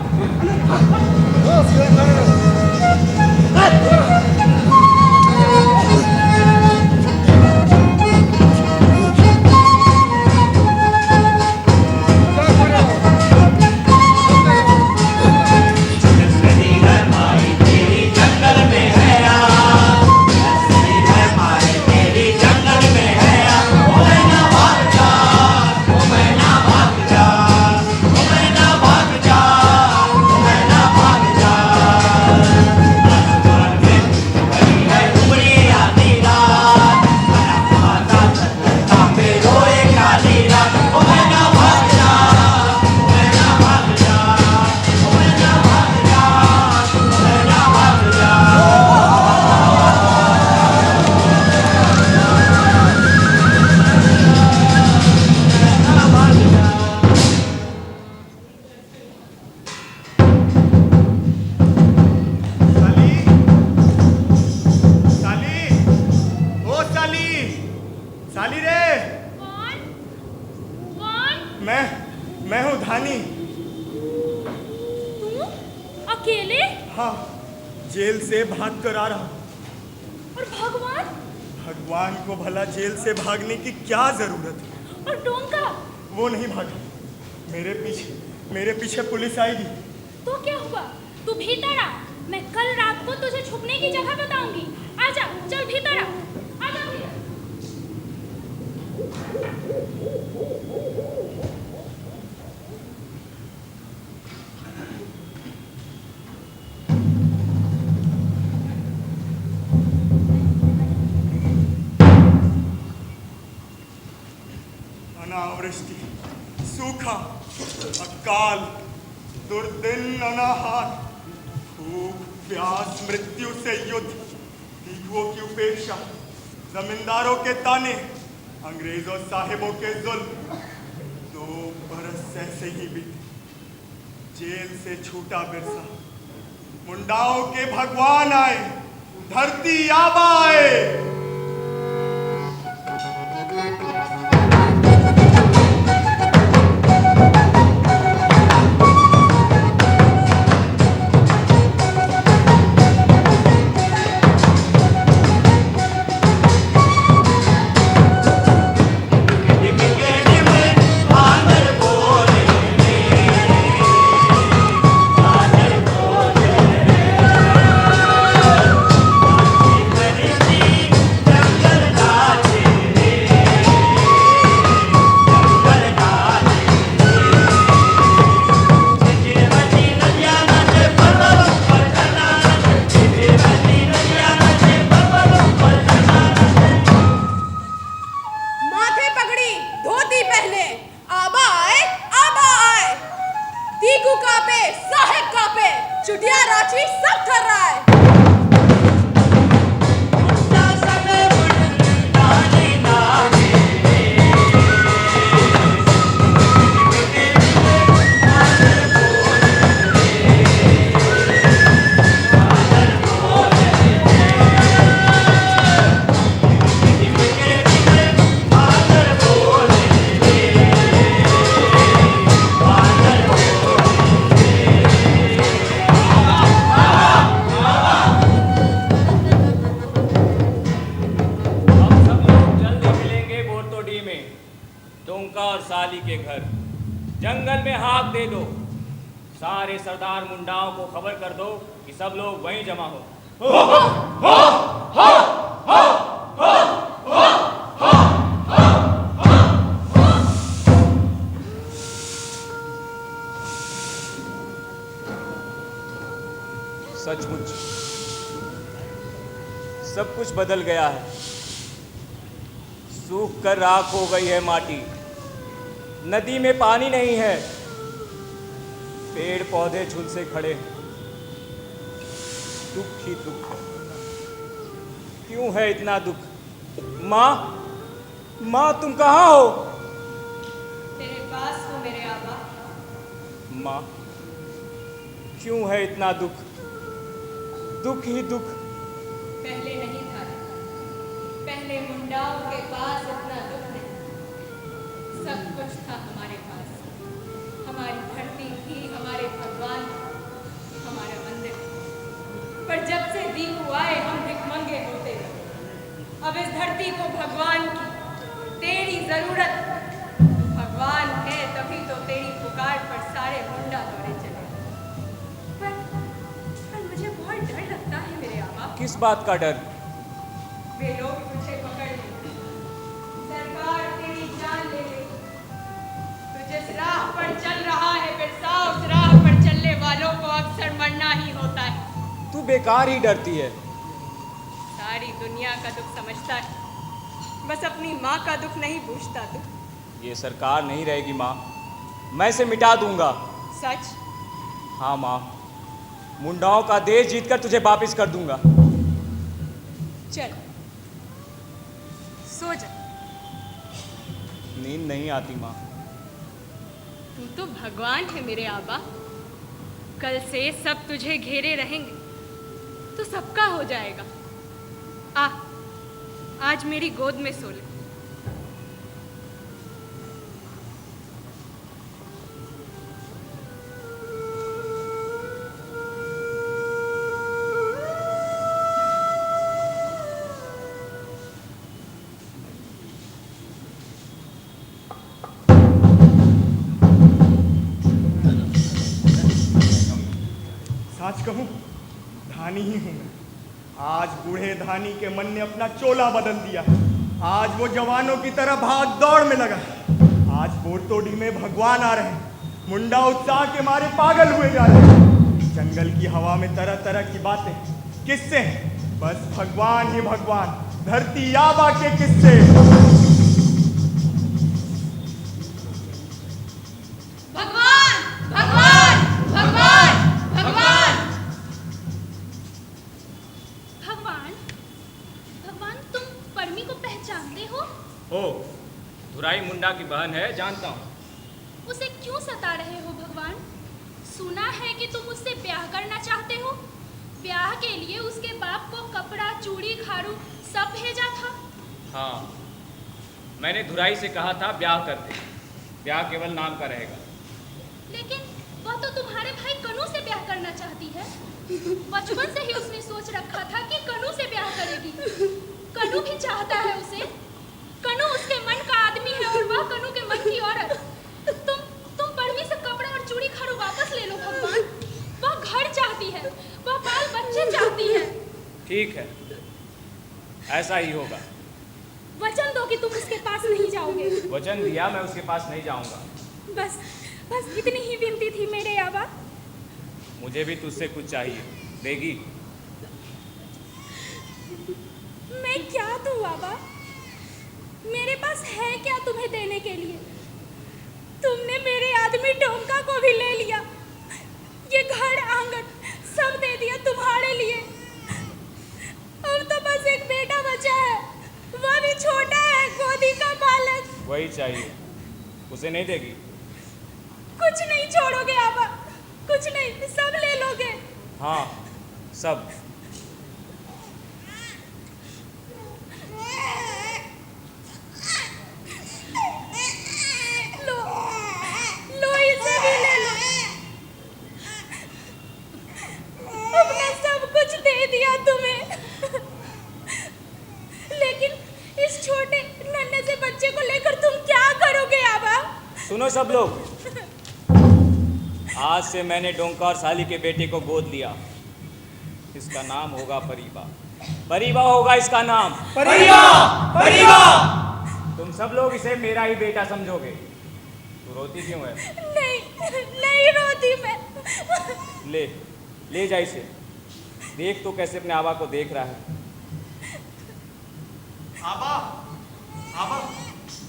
मैं हूँ धानी। तू अकेले? हाँ, जेल से भाग कर आ रहा हूँ। और भगवान? भगवान को भला जेल से भागने की क्या जरूरत है? और डोंका? वो नहीं भागा, मेरे पीछे पुलिस आएगी। तो क्या हुआ? तू भीतर आ, मैं कल रात को तुझे छुपने की जगह बताऊंगी। आजा, चल भीतर आ, आजा भीतर। अनावृष्टि, सूखा, अकाल, दुर्दिन, अनाहार, भूख, प्यास, मृत्यु से युद्ध, भिक्षुओं की उपेक्षा, जमींदारों के ताने, अंग्रेजों साहिबों के जुल्म। 2 बरस ऐसे ही बीते। जेल से छूटा बिरसा, मुंडाओं के भगवान आए, धरती आबा आए। के घर। जंगल में हाथ दे दो, सारे सरदार मुंडाओं को खबर कर दो कि सब लोग वहीं जमा हो। सचमुच सब कुछ बदल गया है। सूख कर राख हो गई है माटी, नदी में पानी नहीं है, पेड़ पौधे झुलसे खड़े हैं। दुख ही दुख है। क्यों है इतना दुख? माँ, माँ तुम कहाँ हो? तेरे पास हो मेरे आबा। माँ, क्यों है इतना दुख? दुख ही दुख। पहले नहीं था, पहले मुंडाओं के पास इतना दुख नहीं। सब कुछ था हमारे पास, हमारी धरती थी, हमारे भगवान, हमारा मंदिर। पर जब से दीपू आए हम भिखमंगे होते गए। अब इस धरती को भगवान की, तेरी जरूरत। भगवान है तभी तो तेरी पुकार पर सारे मुंडा दौड़े चले। पर मुझे बहुत डर लगता है मेरे आबा। किस बात का डर? वे लोग तुझे पकड़ लेंगे, सरकार तेरी जान ले लेगी। तू जिस राह पर चल रहा है बिरसा, उस राह पर चलने वालों को अक्सर मरना ही होता है। तू बेकार ही डरती है। सारी दुनिया का दुख समझता है, बस अपनी माँ का दुख नहीं पूछता तू। ये सरकार नहीं रहेगी माँ, मैं इसे मिटा दूंगा। सच? हाँ माँ, मुंडाओं का देश जीतकर तुझे वापिस कर दूंगा। चल सो जा। नींद नहीं आती माँ। तू तो भगवान है मेरे आबा। कल से सब तुझे घेरे रहेंगे तो सबका हो जाएगा। आज मेरी गोद में सो ले। सच कहूं, धानी ही हूं मैं। आज बूढ़े धानी के मन ने अपना चोला बदल दिया। आज वो जवानों की तरह भाग दौड़ में लगा। आज बोरतोड़ी में भगवान आ रहे हैं। मुंडा उत्साह के मारे पागल हुए जा रहे हैं। जंगल की हवा में तरह तरह की बातें, किस्से हैं, बस भगवान ही भगवान, धरती आबा के किस्से। भगवान भगवान भगवान भगवान भगवान भगवान, तुम परमी को पहचानते हो? ओ, धुराई मुंडा की बहन है, जानता हूँ। उसे क्यों सता रहे हो भगवान? सुना है कि तुम उससे ब्याह करना चाहते हो। ब्याह के लिए उसके बाप को कपड़ा, चूड़ी, खारू सब भेजा था। हाँ, मैंने धुराई से कहा था ब्याह कर दे, ब्याह केवल नाम का रहेगा। लेकिन वह तो तुम्हारे भाई कनू से ब्याह करना चाहती है। बचपन से ही उसने सोच रखा था कि कनू से ब्याह करेगी। कनू भी चाहता है उसे। कनू उसके मन का आदमी है और वह कनू के मन की औरत। तुम परमी से कपड़ा और चूड़ी खारू वापस ले लो भगवान। वह घर चाहती है, वह बाल बच्चे चाहती है। ठीक है, ऐसा ही होगा। वचन दो कि तुम उसके पास नहीं जाओगे। वचन दिया, मैं उसके पास नहीं जाऊंगा। बस इतनी ही विनती थी मेरे आबा। मुझे भी तुझसे कुछ चाहिए, देगी? मैं क्या दूं आबा? मेरे पास है क्या तुम्हें देने के लिए? तुमने मेरे आदमी डोंका को भी ले लिया, ये घर आंगन सब दे दिया तुम्हारे लिए। अब तो बस एक बेटा बचा है, वह भी छोटा है, गोदी का बालक। वही चाहिए, उसे नहीं देगी? कुछ नहीं छोड़ोगे आबा? कुछ नहीं, सब ले लोगे? हाँ, सब। लो इसे भी ले लो। अपना सब कुछ दे दिया तुम्हें, लेकिन इस छोटे नन्हे से बच्चे को लेकर तुम क्या करोगे आबा? सुनो सब लोग, आज से मैंने डोंकार साली के बेटे को गोद लिया। इसका नाम होगा परीबा। परीबा होगा इसका नाम। परीबा, परीबा। तुम सब लोग इसे मेरा ही बेटा समझोगे। तू रोती क्यों है? नहीं, नहीं रोती मैं। ले, ले जा इसे। देख तो कैसे अपने आबा को देख रहा है। आबा, आबा,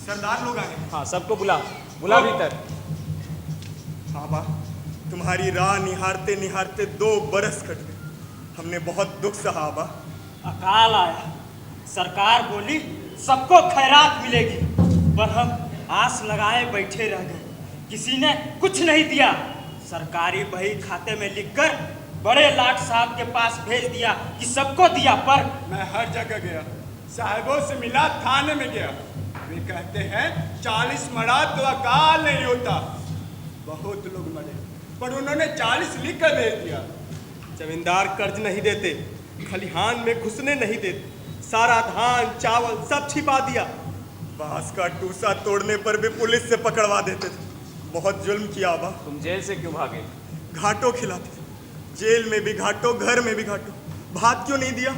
सरदार लोग आ गए। हाँ, सबको बुला, बुला भीतर। आबा, तुम्हारी राह निहारते निहारते 2 बरस कट गए। हमने बहुत दुख सहा आबा। अकाल आया, सरकार बोली सबको खैरात मिलेगी, पर हम आस लगाए बैठे रह गए। किसी ने कुछ नहीं दिया। सरकारी बही खाते में लिखकर बड़े लाट साहब के पास भेज दिया कि सबको दिया, पर मैं हर जगह गया, साहिबों से मिला, थाने में गया। वे कहते हैं 40 मरा तो अकाल नहीं होता। बहुत लोग मरे, पर उन्होंने 40 लिख कर भेज दिया। जमींदार कर्ज नहीं देते, खलिहान में घुसने नहीं देते, सारा धान चावल सब छिपा दिया। बांस का टूसा तोड़ने पर भी पुलिस से पकड़वा देते थे। बहुत जुल्म किया आबा। तुम जेल से क्यों भागे? घाटों खिलाते थे, जेल में भी घाटों, घर में भी घाटों। भात क्यों नहीं दिया?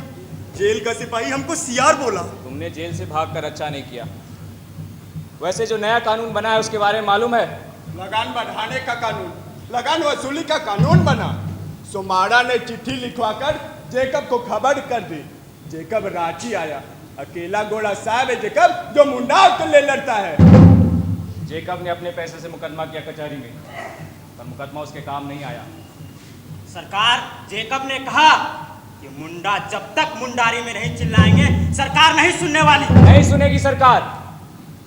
जेल का सिपाही हमको सियार बोला। तुमने जेल से भागकर अच्छा नहीं किया। वैसे जो नया कानून बना है उसके बारे में मालूम है? लगान बढ़ाने का कानून, लगान वसूली का कानून बना। सोमारा ने चिट्ठी लिखवाकर जेकब को खबर कर दी। जेकब रांची आया। अकेला घोड़ा साहब है जेकब, जो मुंडा को ले लड़ता है। जेकब ने अपने पैसे से मुकदमा किया कचहरी में, पर मुकदमा उसके काम नहीं आया। सरकार जेकब ने कहा कि मुंडा जब तक मुंडारी में नहीं चिल्लाएंगे सरकार नहीं सुनने वाली। नहीं सुनेगी सरकार।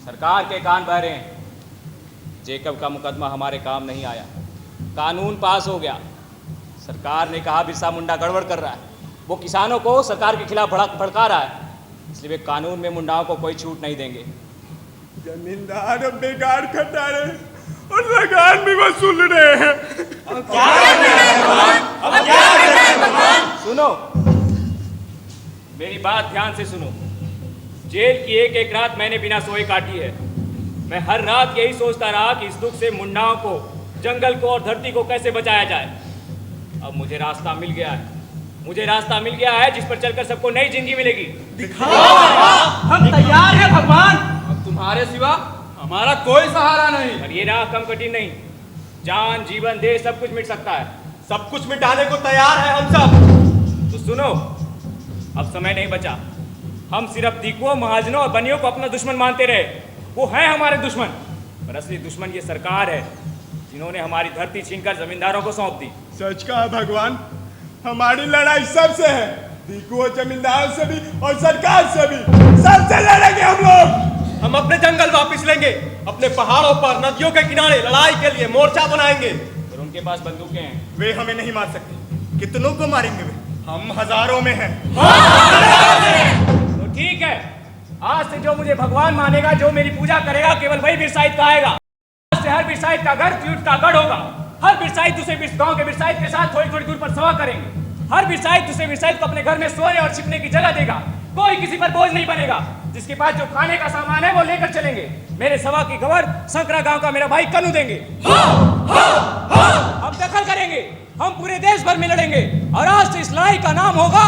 सरकार के कान बह रहे हैं। जेकब का मुकदमा हमारे काम नहीं आया, कानून पास हो गया। सरकार ने कहा बिरसा मुंडा गड़बड़ कर रहा है, वो किसानों को सरकार के खिलाफ भड़का रहा है, इसलिए वे कानून में मुंडाओं को कोई छूट नहीं देंगे। जमींदार बेगार खटा रहे और लगान भी वसूल रहे हैं। सुनो, मेरी बात ध्यान से सुनो। जेल की एक एक रात मैंने बिना सोए काटी है। मैं हर रात यही सोचता रहा कि इस दुख से मुंडाओं को, जंगल को और धरती को कैसे बचाया जाए। अब मुझे रास्ता मिल गया है। मुझे रास्ता मिल गया है जिस पर चलकर सबको नई जिंदगी मिलेगी। हम तैयार हैं भगवान। अब तुम्हारे सिवा हमारा कोई सहारा नहीं। और ये राह कम कठिन नहीं। जान, जीवन, देश सब कुछ मिट सकता है। सब कुछ मिटाने को तैयार है हम सब। तो सुनो, अब समय नहीं बचा। हम सिर्फ दीकुओं, महाजनों और बनियों को अपना दुश्मन मानते रहे। वो है हमारे दुश्मन, पर असली दुश्मन ये सरकार है, जिन्होंने हमारी धरती छीनकर जमींदारों को सौंप दी। सच कहा भगवान, हमारी लड़ाई सबसे है। दीकुओं, जमींदारों से भी और सरकार से भी, सबसे लड़ेंगे हम लोग। हम अपने जंगल वापस लेंगे, अपने पहाड़ों पर, नदियों के किनारे लड़ाई के लिए मोर्चा बनाएंगे। और उनके पास बंदूकें हैं। वे हमें नहीं मार सकते। कितनों को मारेंगे वे? हम हजारों में हैं। तो ठीक है, आज से जो मुझे भगवान मानेगा, जो मेरी पूजा करेगा, केवल वही बिरसाहित का आएगा। आज से हर बिरसाहित का घर तीर्थ का गढ़ होगा। हर बिरसाहित दूसरे गांव के बिरसाहित के साथ थोड़ी थोड़ी दूर पर सभा करेंगे। हर बिरसाहित दूसरे बिरसाहित को अपने घर में सोने और छिपने की जगह देगा। कोई किसी पर बोझ नहीं बनेगा। जिसके पास जो खाने का सामान है वो लेकर चलेंगे। मेरे सभा की खबर संकरा गांव का मेरा भाई कन्नू देंगे। हम दखल करेंगे, हम पूरे देश भर में लड़ेंगे और आज से इस लड़ाई का नाम होगा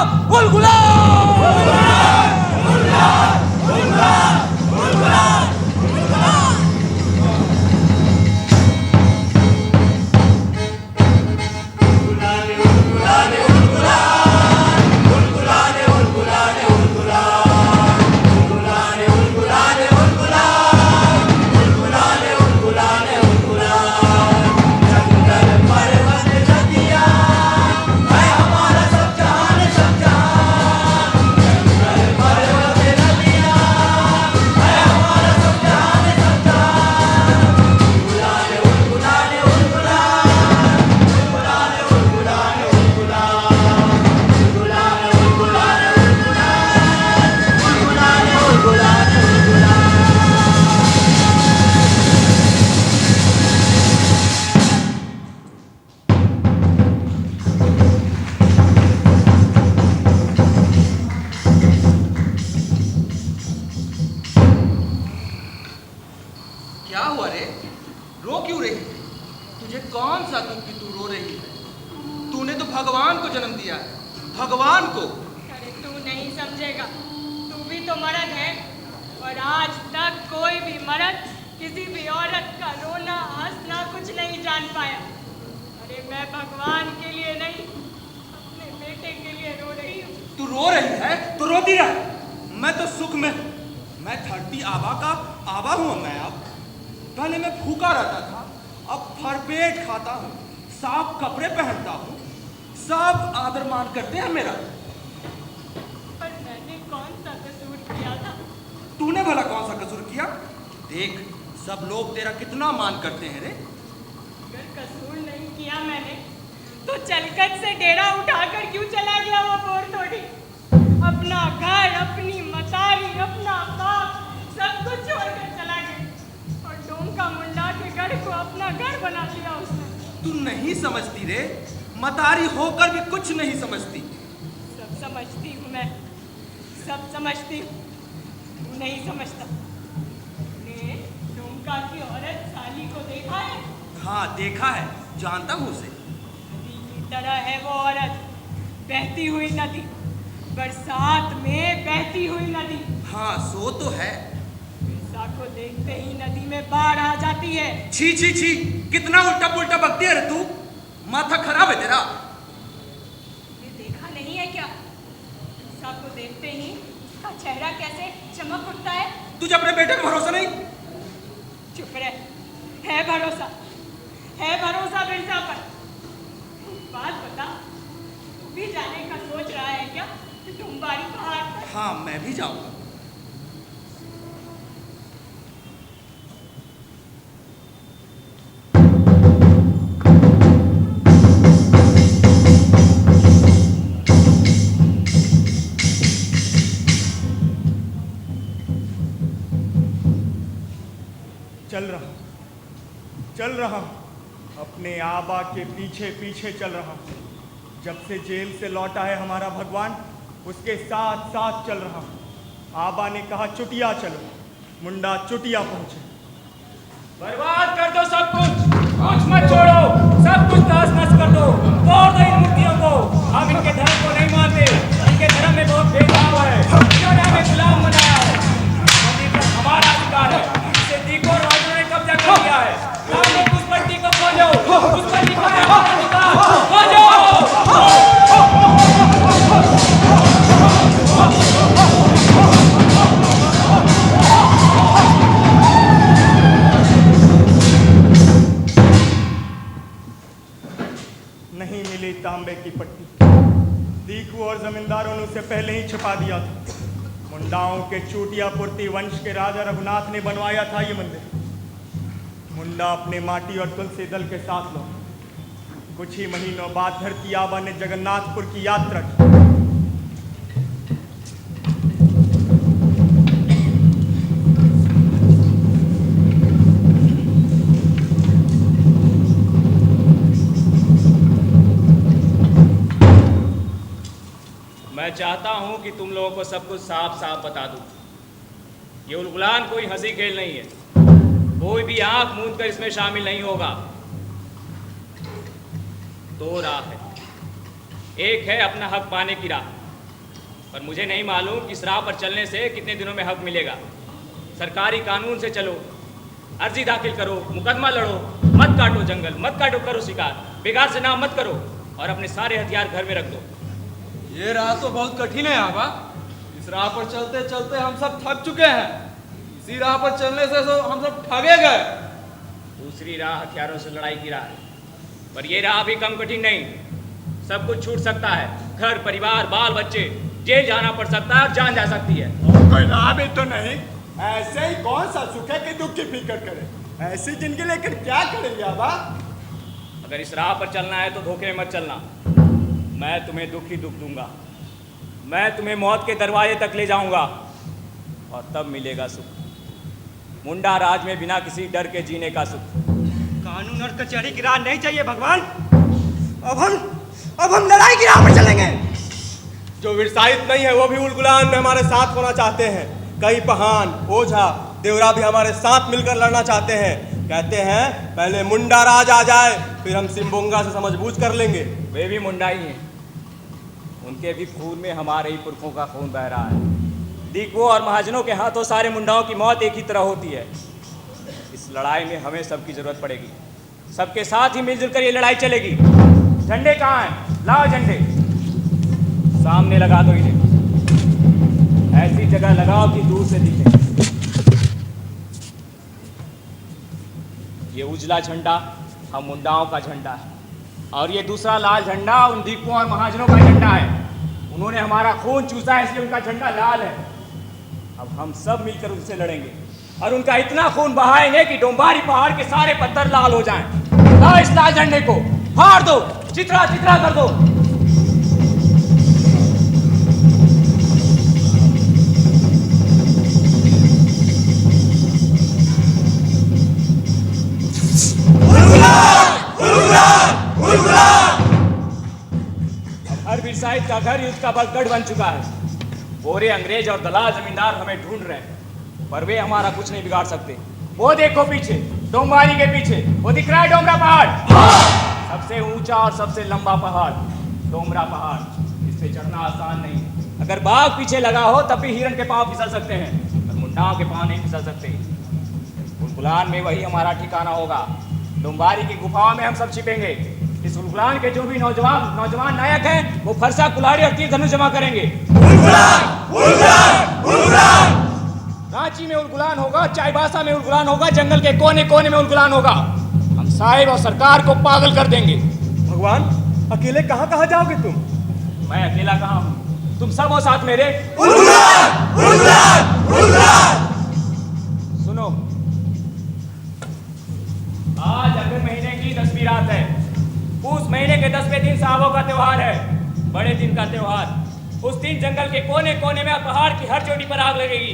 समझेगा। तू भी तो मर्द है और आज तक कोई भी मर्द किसी भी औरत का रोना हंसना कुछ नहीं जान पाया। अरे मैं भगवान के लिए नहीं अपने बेटे के लिए रो रही हूँ। तू रो रही है तो रोती रह, मैं तो सुख में हूँ। मैं धरती आबा का आबा हूँ। मैं अब पहले मैं भूखा रहता था, अब भरपेट खाता हूँ, साफ कपड़े पहनता हूँ, सब आदर मान करते हैं मेरा। पर मैंने कौन सा कसूर किया था? तूने भला कौन सा कसूर किया? देख सब लोग तेरा कितना मान करते हैं रे। अगर कसूर नहीं किया मैंने तो चलकत से डेरा उठाकर क्यों चला गया वो बोर थोड़ी? अपना घर, अपनी मतारी, अपना बाप सब कुछ छोड़कर चला गया और डोंका मुंडा के गढ़ को अपना घर बना लिया उसने। तू नहीं समझती रे, मतारी होकर भी कुछ नहीं समझती। सब समझती हूँ मैं, सब समझती हूँ। तू नहीं समझता। तूने डोंका की औरत साली को देखा है? हाँ देखा है, जानता हूँ उसे। नदी की तरह है वो औरत, बहती हुई नदी, बरसात में बहती हुई नदी। हाँ सो तो है। बिरसा को देखते ही नदी में बाढ़ आ जाती है। छी छी छी, कितना उल्टा पुल्टा बकती है रे तू, माथा खराब है तेरा। ये देखा नहीं है क्या? बिरसा को देखते ही उसका चेहरा कैसे चमक उठता है। तुझे अपने बेटे पर भरोसा नहीं? चुप रहे, है भरोसा, है भरोसा बिरसा पर। बात बता, तू भी जाने का सोच रहा है क्या डुम्बारी पहाड़ पर? हाँ मैं भी जाऊंगा। चल रहा अपने आबा के पीछे पीछे चल रहा। जब से जेल से लौटा है हमारा भगवान, उसके साथ साथ चल रहा। आबा ने कहा चुटिया चलो, मुंडा चुटिया पहुंचे। बर्बाद कर दो सब कुछ मत छोड़ो, सब कुछ तहस नहस कर दो, तोड़ दो इन मूर्तियों को। हम इनके धर्म को नहीं मानते, इनके धर्म में बहुत भेदभाव है, इन्होंने हमें गुलाम बनाया है। मंदिर पर हमारा अधिकार है, इसे दीको और राजू ने कब्जा कर लिया है। हम लोग उस पट्टी को खोजो, उस पट्टी को खोजो। नहीं मिली तांबे की पट्टी। दीकू और जमींदारों ने उसे पहले ही छुपा दिया था। मुंडाओं के चूटियापुर्ती वंश के राजा रघुनाथ ने बनवाया था ये मंदिर। मुंडा अपने माटी और तुलसी दल के साथ लौटा। कुछ ही महीनों बाद धरती आबा ने जगन्नाथपुर की यात्रा की। मैं चाहता हूं कि तुम लोगों को सब कुछ साफ साफ बता दूं। ये उलगुलान कोई हंसी खेल नहीं है, कोई भी आंख मूंद कर इसमें शामिल नहीं होगा। दो राह है, एक है अपना हक पाने की राह, पर मुझे नहीं मालूम कि इस राह पर चलने से कितने दिनों में हक मिलेगा। सरकारी कानून से चलो, अर्जी दाखिल करो, मुकदमा लड़ो, मत काटो जंगल, मत काटो करो शिकार, बेकार से नाम मत करो और अपने सारे हथियार घर में रख दो। ये राह तो बहुत कठिन है आबा। इस राह पर चलते चलते हम सब थक चुके हैं। इसी राह पर चलने से तो हम सब ठगे गए। दूसरी राह हथियारों से लड़ाई की राह है, पर यह राह भी कम कठिन नहीं। सब कुछ छूट सकता है, घर परिवार बाल बच्चे, जेल जाना पड़ सकता है और जान जा सकती है। कोई राह भी तो नहीं, ऐसे ही कौन सा सुख है कि दुख की फिक्र करे। ऐसी जिंदगी लेकर क्या करेंगे आबा? अगर इस राह पर चलना है तो धोखे में मत चलना। मैं तुम्हें दुख ही दुख दूंगा, मैं तुम्हें मौत के दरवाजे तक ले जाऊंगा और तब मिलेगा सुख। मुंडा राज में बिना किसी डर के जीने का सुख। कानून और कचहरी की राह नहीं चाहिए भगवान। अब हम लड़ाई की राह पर चलेंगे। जो विरसाहित नहीं है वो भी उलगुलान में हमारे साथ होना चाहते हैं। कई पहान, ओझा, देवरा भी हमारे साथ मिलकर लड़ना चाहते हैं। कहते हैं पहले मुंडा राज आ जाए, फिर हम सिम्बोंगा से समझ बूझ कर लेंगे। वे भी मुंडा ही हैं। उनके भी खून में हमारे ही पुरखों का खून बह रहा है। दीकुओं और महाजनों के हाथों सारे मुंडाओं की मौत एक ही तरह होती है। इस लड़ाई में हमें सबकी जरूरत पड़ेगी। सबके साथ ही मिलजुल कर ये लड़ाई चलेगी। झंडे कहाँ हैं? लाओ झंडे, सामने लगा दो इन्हें। ऐसी जगह लगाओ कि दूर से दिखे। ये उजला झंडा हम मुंडाओं का झंडा है और ये दूसरा लाल झंडा उन दीकुओं और महाजनों का झंडा है। उन्होंने हमारा खून चूसा है, इसलिए उनका झंडा लाल है। अब हम सब मिलकर उनसे लड़ेंगे और उनका इतना खून बहाएंगे कि डोंबारी पहाड़ के सारे पत्थर लाल हो जाएं। लाओ इस लाल झंडे को, फाड़ दो, चित्रा चित्रा कर दो। हर वीर साहिब का घर युद्ध का बलगढ़ बन चुका है। गोरे अंग्रेज और दलाल जमींदार हमें ढूंढ रहे हैं, पर वे हमारा कुछ नहीं बिगाड़ सकते। वो देखो पीछे, डोंबारी के पीछे, वो दिख रहा है डोमरा पहाड़। सबसे ऊंचा और सबसे लंबा पहाड़ डोमरा पहाड़। इस पे चढ़ना आसान नहीं। अगर बाघ पीछे लगा हो तब भी हिरण के पांव फिसल सकते हैं, पर मुंडाओं के पांव नहीं फिसल सकते। उलगुलान में वही हमारा ठिकाना होगा। डोंबारी की गुफाओं में हम सब छिपेंगे। इस उलगुलान के जो भी नौजवान नायक हैं, वो फरसा, कुल्हाड़ी और तीर धनुष जमा करेंगे। रांची में उलगुलान होगा, चाईबासा में उलगुलान होगा, जंगल के कोने कोने में उलगुलान होगा। हम साहिब और सरकार को पागल कर देंगे। भगवान, अकेले कहाँ कहाँ जाओगे तुम? मैं अकेला कहाँ हूँ, तुम सब हो साथ मेरे। सुनो, आज अगले महीने की 10वीं रात है। उस महीने के 10वें दिन साहबों का त्योहार है, बड़े दिन का त्योहार। उस दिन जंगल के कोने कोने में पहाड़ की हर चोटी पर आग लगेगी।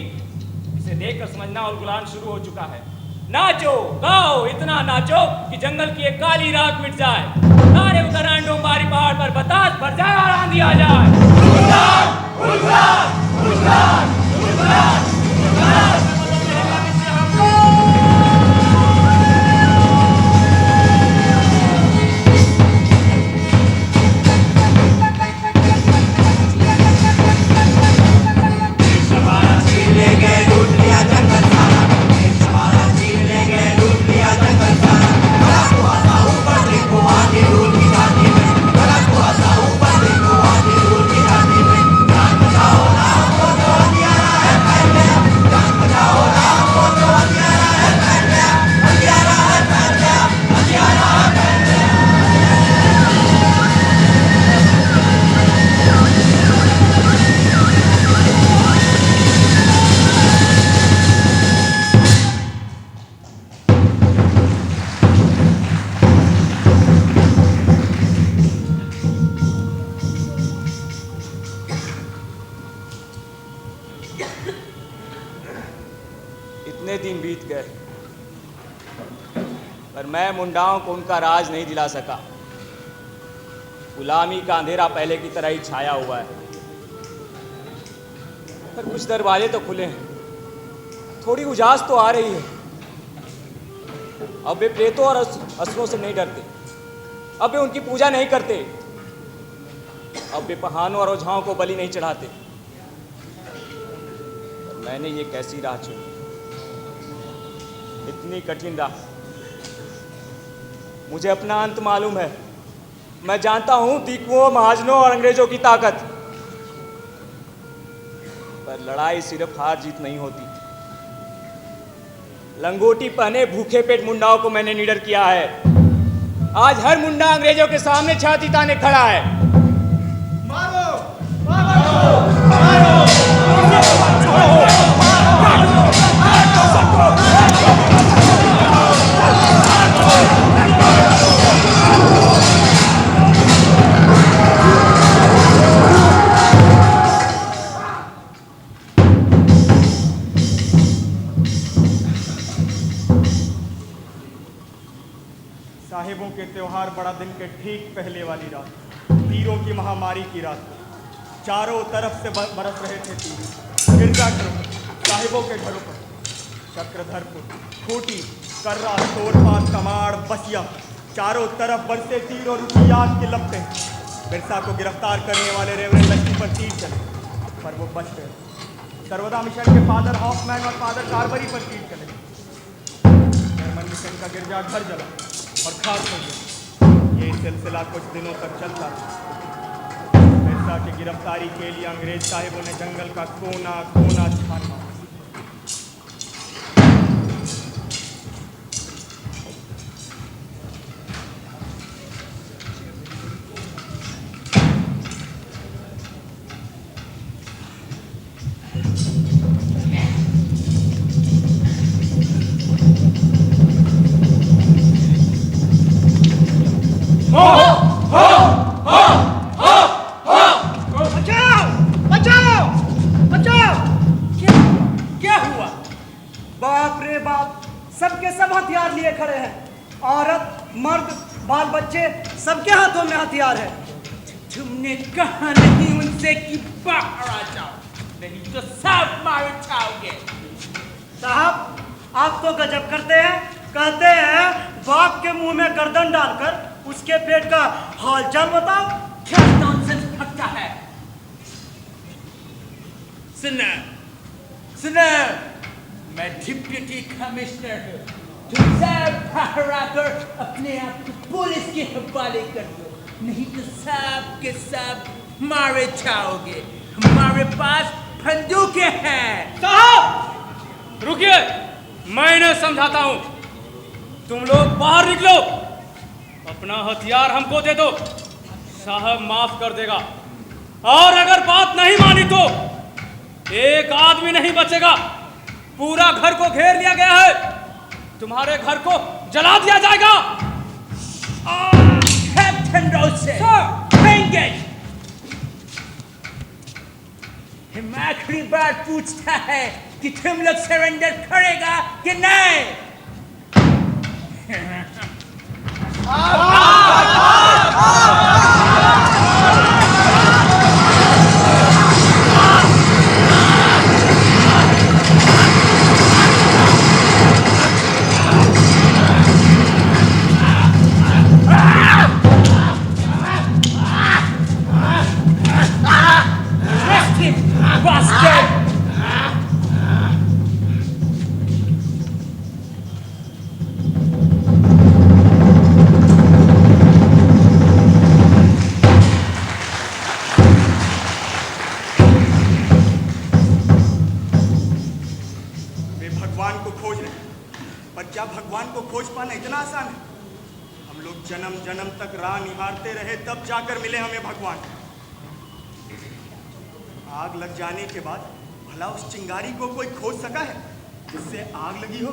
इसे देखकर समझना उलगुलान शुरू हो चुका है। नाचो गाओ, इतना नाचो कि जंगल की एक काली रात मिट जाए। सारे उतर आए डोंबारी पहाड़ पर, बतास भर जाए और आंधी आ जाए। इतने दिन बीत गए, पर मैं मुंडाओं को उनका राज नहीं दिला सका। गुलामी का अंधेरा पहले की तरह ही छाया हुआ है, पर कुछ दरवाजे तो खुले हैं, थोड़ी उजास तो आ रही है। अब वे प्रेतों और असुरों से नहीं डरते, अब वे उनकी पूजा नहीं करते, अब वे पहाड़ों और ओझाओं को बलि नहीं चढ़ाते। पर मैंने ये कैसी राह चुनी, इतनी कठिन राह। मुझे अपना अंत मालूम है। मैं जानता हूं दीकुओं, महाजनों और अंग्रेजों की ताकत, पर लड़ाई सिर्फ हार जीत नहीं होती। लंगोटी पहने भूखे पेट मुंडाओं को मैंने निडर किया है। आज हर मुंडा अंग्रेजों के सामने छाती ताने खड़ा है। मारो मारो मारो साहिबों के त्योहार बड़ा दिन के ठीक पहले वाली रात, तीरों की महामारी की रात, चारों तरफ से बरस रहे थे तीर। गिरजाघरों, साहिबों के घरों पर, चक्रधरपुर, खूंटी, कर्रा, तोरपात, कमाड़, बसिया, चारों तरफ बरसे तीर और उनकी आग की लपटें। बिरसा को गिरफ्तार करने वाले रेवरेंड लक्ष्मी पर तीर चले, पर वो बच गए। सर्वदा मिशन के फादर हॉफमैन और फादर कार्बरी पर तीर चले। जर्मन मिशन का गिरजाघर जला और खाक हो गया। ये सिलसिला कुछ दिनों तक चलता रहा। बिरसा की गिरफ्तारी के लिए अंग्रेज साहिबों ने जंगल का कोना कोना छान मारा। बाप रे बाप, सबके सब हथियार लिए खड़े हैं। औरत, मर्द, बाल बच्चे, सबके हाथों में हथियार है। तुमने कहा नहीं उनसे कि बाहर आ जाओ, नहीं तो सब मार उठाओगे। साहब, आप तो गजब करते हैं। कहते हैं बाप के मुंह में गर्दन डालकर उसके पेट का हालचाल बताओ। क्या नॉनसेंस फटता है। सुनो सुनो, मैं डिप्टी कमिश्नर हूँ। तुम सब बाहर आकर अपने आप को पुलिस के हवाले कर दो, नहीं तो सब के सब मारे जाओगे। हमारे पास बंदूकें हैं। साहब रुकिए, मैं इन्हें समझाता हूँ। तुम लोग बाहर निकलो, अपना हथियार हमको दे दो, साहब माफ कर देगा। और अगर बात नहीं मानी तो एक आदमी नहीं बचेगा। पूरा घर को घेर लिया गया है, तुम्हारे घर को जला दिया जाएगा। कैप्टन रोसे, हम आखिरी बार पूछता है कि तुम लोग सरेंडर करेगा कि नहीं। जन्म जन्म तक राह निहारते रहे, तब जाकर मिले हमें भगवान। आग लग जाने के बाद भला उस चिंगारी को कोई खोज सका है जिससे आग लगी हो?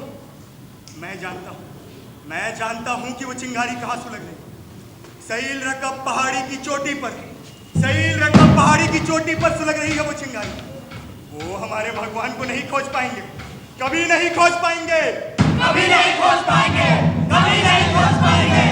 मैं जानता हूं कि वो चिंगारी कहां सुलग रही। सहील रकब पहाड़ी की चोटी पर, सहील रकब पहाड़ी की चोटी पर सुलग रही है वो चिंगारी। वो हमारे भगवान को नहीं खोज पाएंगे, कभी नहीं खोज पाएंगे, कभी नहीं खोज पाएंगे, कभी नहीं खोज पाएंगे।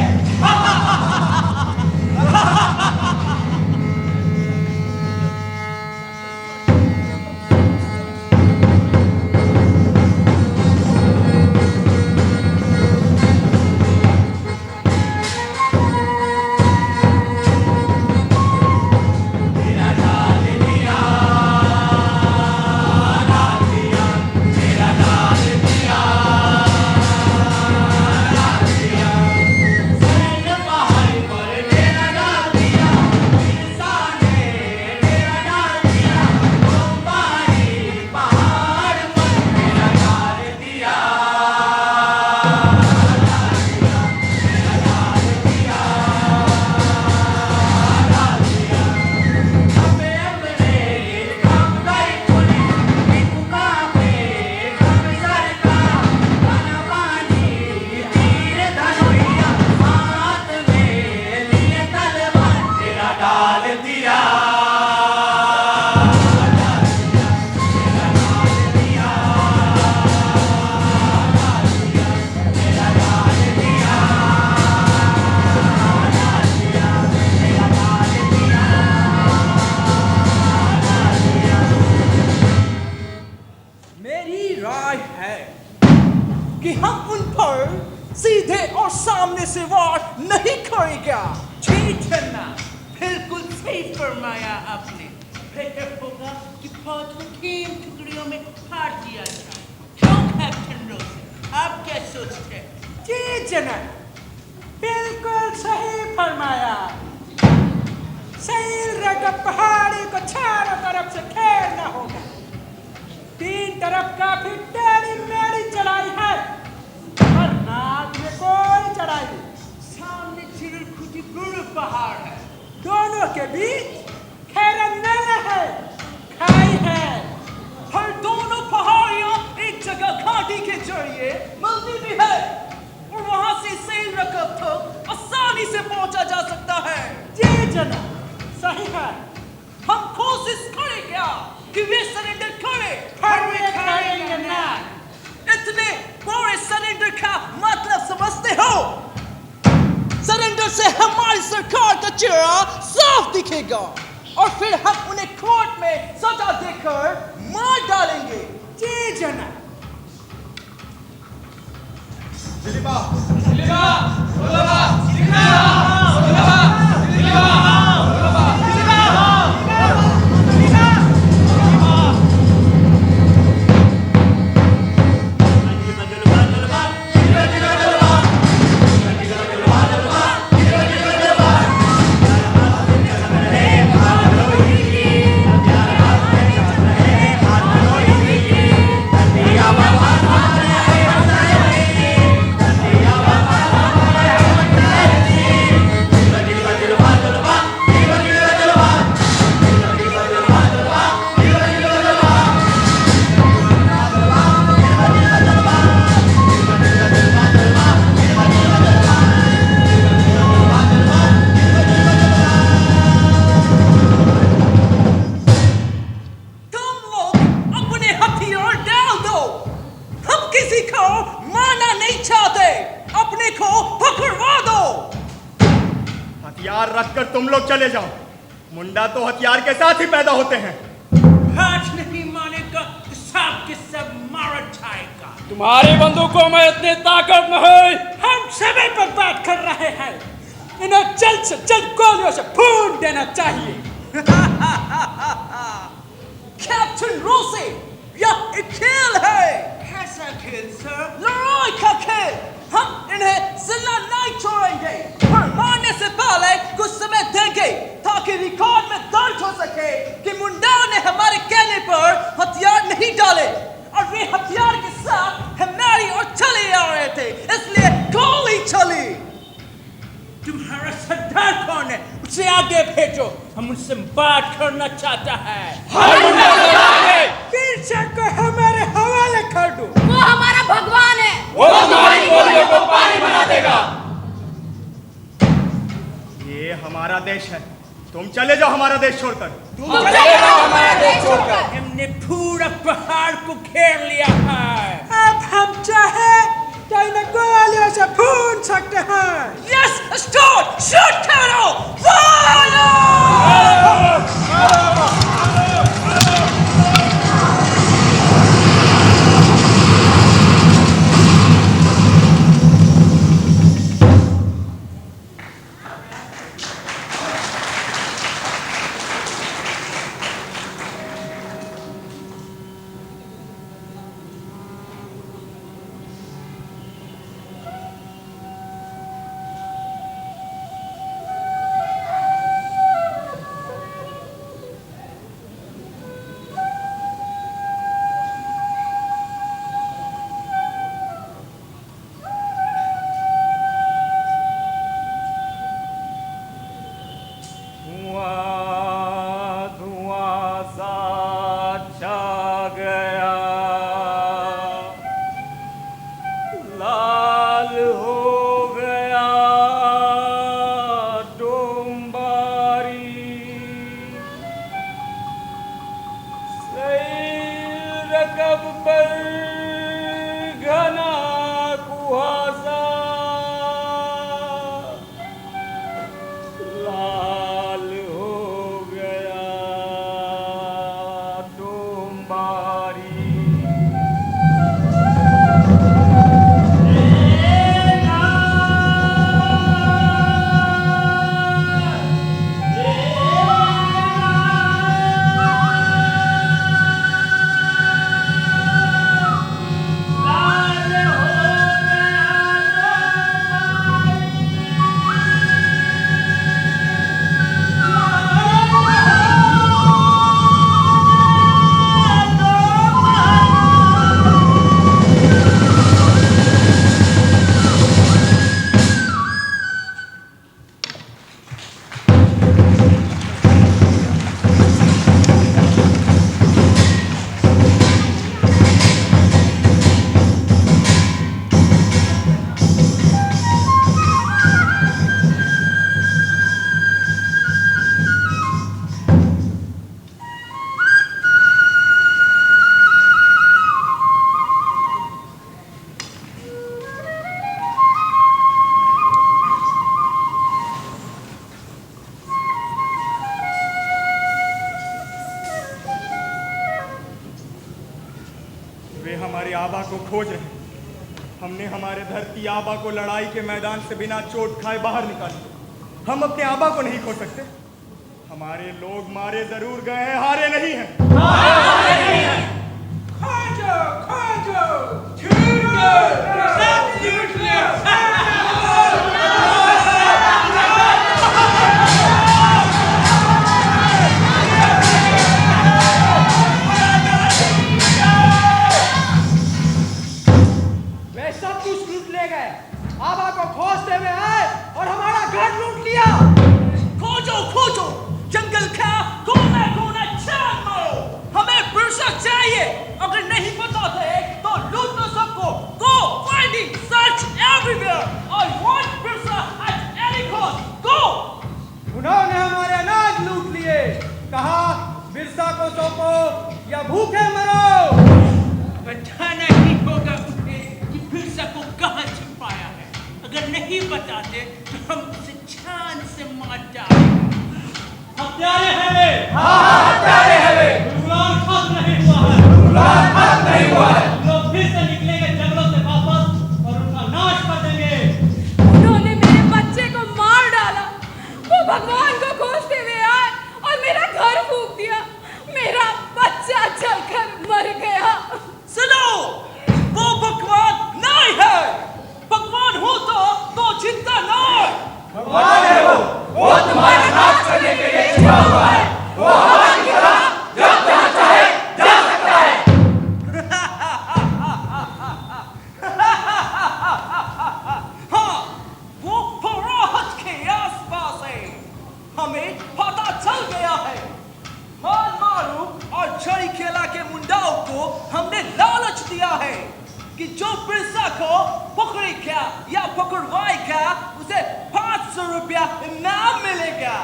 कि हम उन पर सीधे और सामने से वार नहीं करेगा। ठीक है ना, बिल्कुल सही फरमाया आपने। बेहतर होगा कि फौज को 3 टुकड़ियों में फाड़ दिया जाए। क्यों कैप्टन रोसे, आप क्या सोचते हैं? जी जनाब, बिल्कुल सही फरमाया। सैल रकब पहाड़ी को चारों तरफ से घेरना होगा। 3 तरफ काफी टेढ़ी मेढ़ी चढ़ाई है, पर नाक में कोई चढ़ाई नहीं। सामने चिरकुटी बुरी पहाड़ है, दोनों के बीच खेरा नाला है, खाई है। और दोनों पहाड़ियां एक जगह घाटी के जरिए मिलती भी है, और वहां से सैल रकब तक आसानी से पहुंचा जा सकता है। जी जनाब, सही है। हम कोशिश करें क्या कि वे सरेंडर करें, पर वे करेंगे ना। इतने बड़े सरेंडर का मतलब समझते हो? सरेंडर से हमारी सरकार का चेहरा साफ दिखेगा, और फिर हम उन्हें कोर्ट में सजा देकर मार डालेंगे। जी जनाब। दिलीपा हथियार रखकर तुम लोग चले जाओ। मुंडा तो हथियार के साथ ही पैदा होते हैं। हाथ नहीं मानेगा तो सब के सब मारा जाएगा। तुम्हारी बंदूकों में इतनी ताकत नहीं। हम समय पर बात कर रहे हैं। इन्हें जल्द से जल्द गोलियों से भून देना चाहिए। कैप्टन रोसे, यह एक खेल है। कैसा खेल सर? लड़ाई का खेल। हम इन्हें जिंदा नहीं छोड़ेंगे, पर मारने से पहले कुछ समय देंगे ताकि रिकॉर्ड में दर्ज हो सके कि मुंडा ने हमारे कहने पर हथियार नहीं डाले, और वे हथियार के साथ हमारी ओर चले आ रहे थे, इसलिए गोली चली। तुम्हारा सरदार कौन है? उसे आगे भेजो, हम उनसे बात करना चाहता है। पीछे को हमारे हवाले कर दो। वो हमारा भगवान है। वो तुम्हारी गोलियों को पानी बना देगा। ये हमारा देश है, तुम चले जाओ हमारा देश छोड़कर। तुम चले जाओ हमारा देश छोड़कर। हमने पूरा पहाड़ को घेर लिया है। अब हम चाहे तो इन्हें गोलियों से भून सकते हैं। यस, स्टार्ट, शूट करो, फायर! वे हमारे आबा को खोज रहे हैं। हमने हमारे धरती आबा को लड़ाई के मैदान से बिना चोट खाए बाहर निकाला। हम अपने आबा को नहीं खो सकते। हमारे लोग मारे जरूर गए हैं, हारे नहीं हैं। खोजो खोजो ढूंढो सब लूट लो। वे सब कुछ लूट ले गए, आबा को खोजते हुए आए और हमारा घर लूट लिया। खोजो खोजो जंगल का कोना कोना छान मारो, हमें बिरसा चाहिए। अगर नहीं बताते तो लूट लो सबको। Go finding, search everywhere. I want Birsa at any cost. Go. उन्होंने हमारे अनाज लूट लिए, कहा बिरसा को सौंपो या भूखे मरो। बताना ही होगा उन्हें कि बिरसा को कहाँ छिपाया है। अगर नहीं बताते तो हम उसे छान से मार डालेंगे। हत्यारे हैं वे। हाँ हत्यारे हैं वे। गुलाम खत्म नहीं हुआ है। गुलाम खत्म नहीं हुआ है। लोग फिर से निकलेंगे जंगलों से वापस और उनका नाश कर देंगे। उन्होंने मेरे बच्चे को मार डाला। वो भगवान को खोजते हुए आए और मेरा घर फूंक दिया। मेरा बच्चा जलकर मर गया। सुनो, वो भगवान नहीं है। भगवान हो तो चिंता नहीं। भगवान है वो तुम्हारे नाश करने के लिए छुपा हुआ है। वो हवा की तरह जब जहाँ चाहे जा सकता है। हाँ, वो फराहत के आसपास है। हमें पता चल गया है। मान मारू और छड़ी खेला के मुंडाओं को हमने लालच दिया है कि जो बिरसा को पकड़ेगा या पकड़वाएगा उसे 500 रुपया इनाम मिलेगा।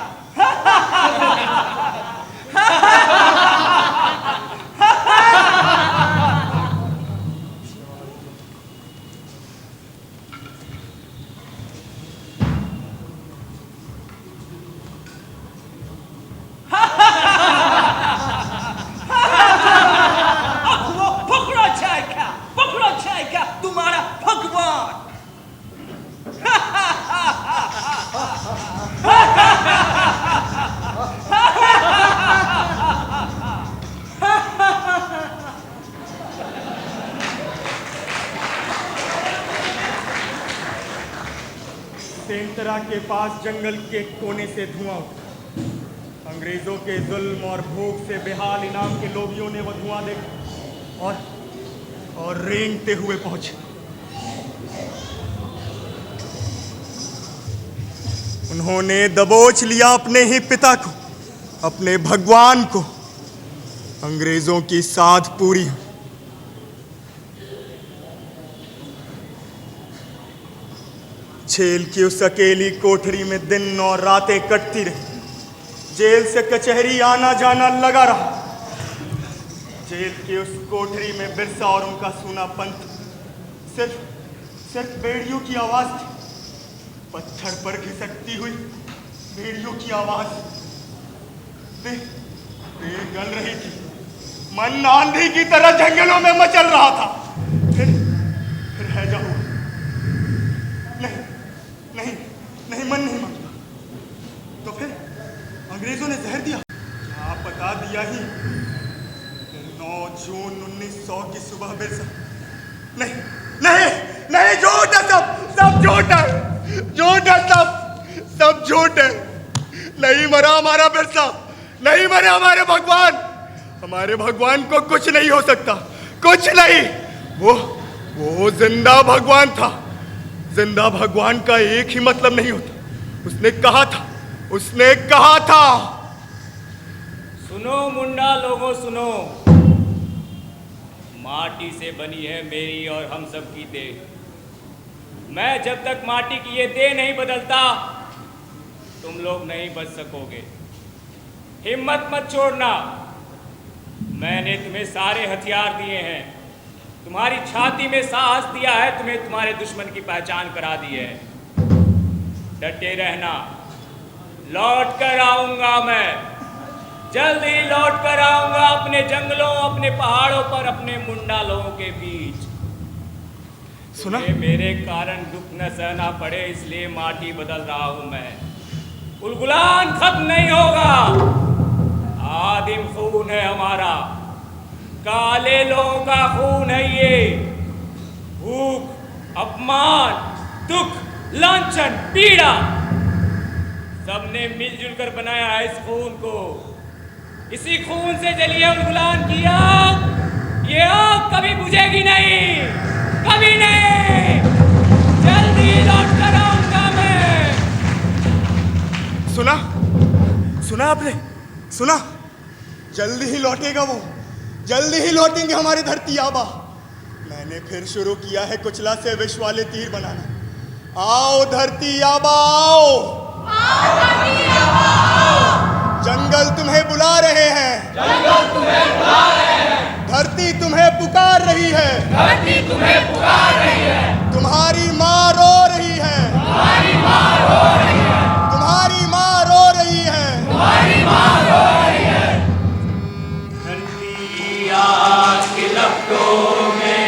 अब वो पकड़ा जाएगा तुम्हारा भगवान। सेंतरा के पास जंगल के कोने से धुआं उठा। अंग्रेजों के जुल्म और भूख से बेहाल इनाम के लोभियों ने वो धुआं देखा और रेंगते हुए पहुंचे। उन्होंने दबोच लिया अपने ही पिता को, अपने भगवान को। अंग्रेजों की साध पूरी हुई। जेल की उस अकेली कोठरी में दिन और रातें कटती रही। जेल से कचहरी आना जाना लगा रहा। जेल की उस कोठरी में बिरसा और उनका सूना पंथ। सिर्फ बेड़ियों की आवाज थी, पत्थर पर घिसकती हुई बेड़ियों की आवाज। वे गल रही थी। मन आंधी की तरह जंगलों में मचल रहा था। फिर हैजा हुआ। नहीं, मन नहीं मानता। तो फिर अंग्रेजों ने जहर दिया। क्या बता दिया ही। 9 जून 1900 की सुबह बिरसा। नहीं, झूठ है सब झूठ है, सब झूठ है। नहीं मरा हमारा बिरसा, नहीं मरे हमारे भगवान। हमारे भगवान को कुछ नहीं हो सकता, कुछ नहीं। वो जिंदा भगवान था। जिंदा भगवान का एक ही मतलब नहीं होता। उसने कहा था। सुनो मुंडा लोगों सुनो, माटी से बनी है मेरी और हम सब की देह। मैं जब तक माटी की ये देह नहीं बदलता तुम लोग नहीं बच सकोगे। हिम्मत मत छोड़ना। मैंने तुम्हें सारे हथियार दिए हैं, तुम्हारी छाती में साहस दिया है, तुम्हें तुम्हारे दुश्मन की पहचान करा दी है। डटे रहना, लौट कर आऊंगा मैं। जल्द ही लौट कर आऊंगा अपने जंगलों, अपने पहाड़ों पर, अपने मुंडा लोगों के बीच। सुना? मेरे कारण दुख न सहना पड़े, इसलिए माटी बदल रहा हूं मैं। उलगुलान खत्म नहीं होगा। आदिम खून है हमारा, काले लोगों का खून है ये। भूख, अपमान, दुख, लांछन, पीड़ा सबने मिलजुल कर बनाया है इस खून को। इसी खून से जली है उलगुलान की आग। ये आग कभी बुझेगी नहीं, कभी नहीं। जल्दी लौट कर आऊंगा मैं। सुना? सुना आपने? सुना? जल्दी ही लौटेगा वो, जल्दी ही लौटेंगे हमारे धरती आबा। मैंने फिर शुरू किया है कुचला से विष वाले तीर बनाना। आओ धरती आबा आओ, जंगल तुम्हें बुला रहे हैं, जंगल तुम्हें बुला रहे हैं, धरती तुम्हें पुकार रही है, धरती तुम्हें पुकार रही है, तुम्हारी माँ रो रही है, तुम्हारी माँ रो रही है, तुम्हारी माँ रो रही है, तुम्हारी माँ रो रही है। धरती आग के लपटों में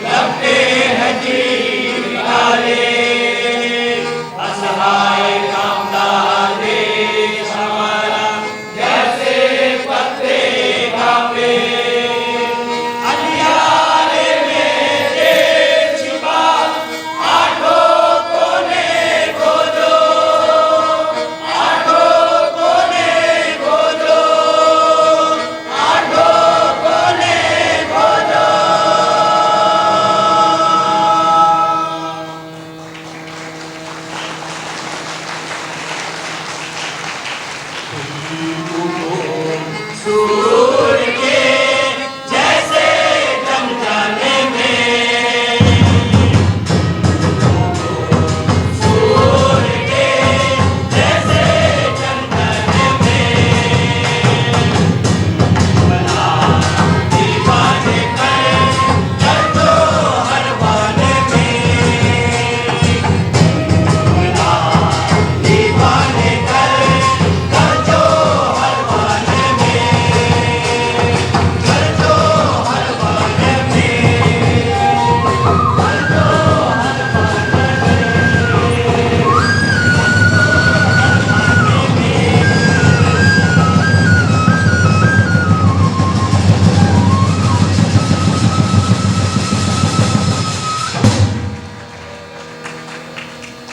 लपटे हैं जीव निकाले, असहाय कामदा देश हमारा जैसे पत्ते कांपे। अंधियारे में देश छिपा, आठों कोने खोजो, आठों कोने खोजो, आठों कोने खोजो। सूर्य के जैसे चमचने में, सूर्य के जैसे चमचने में, बना दीवाने कर दो हर बाने में, बना दीवाने कर दो हर बाने में, कर दो हर बाने में, कर दो हर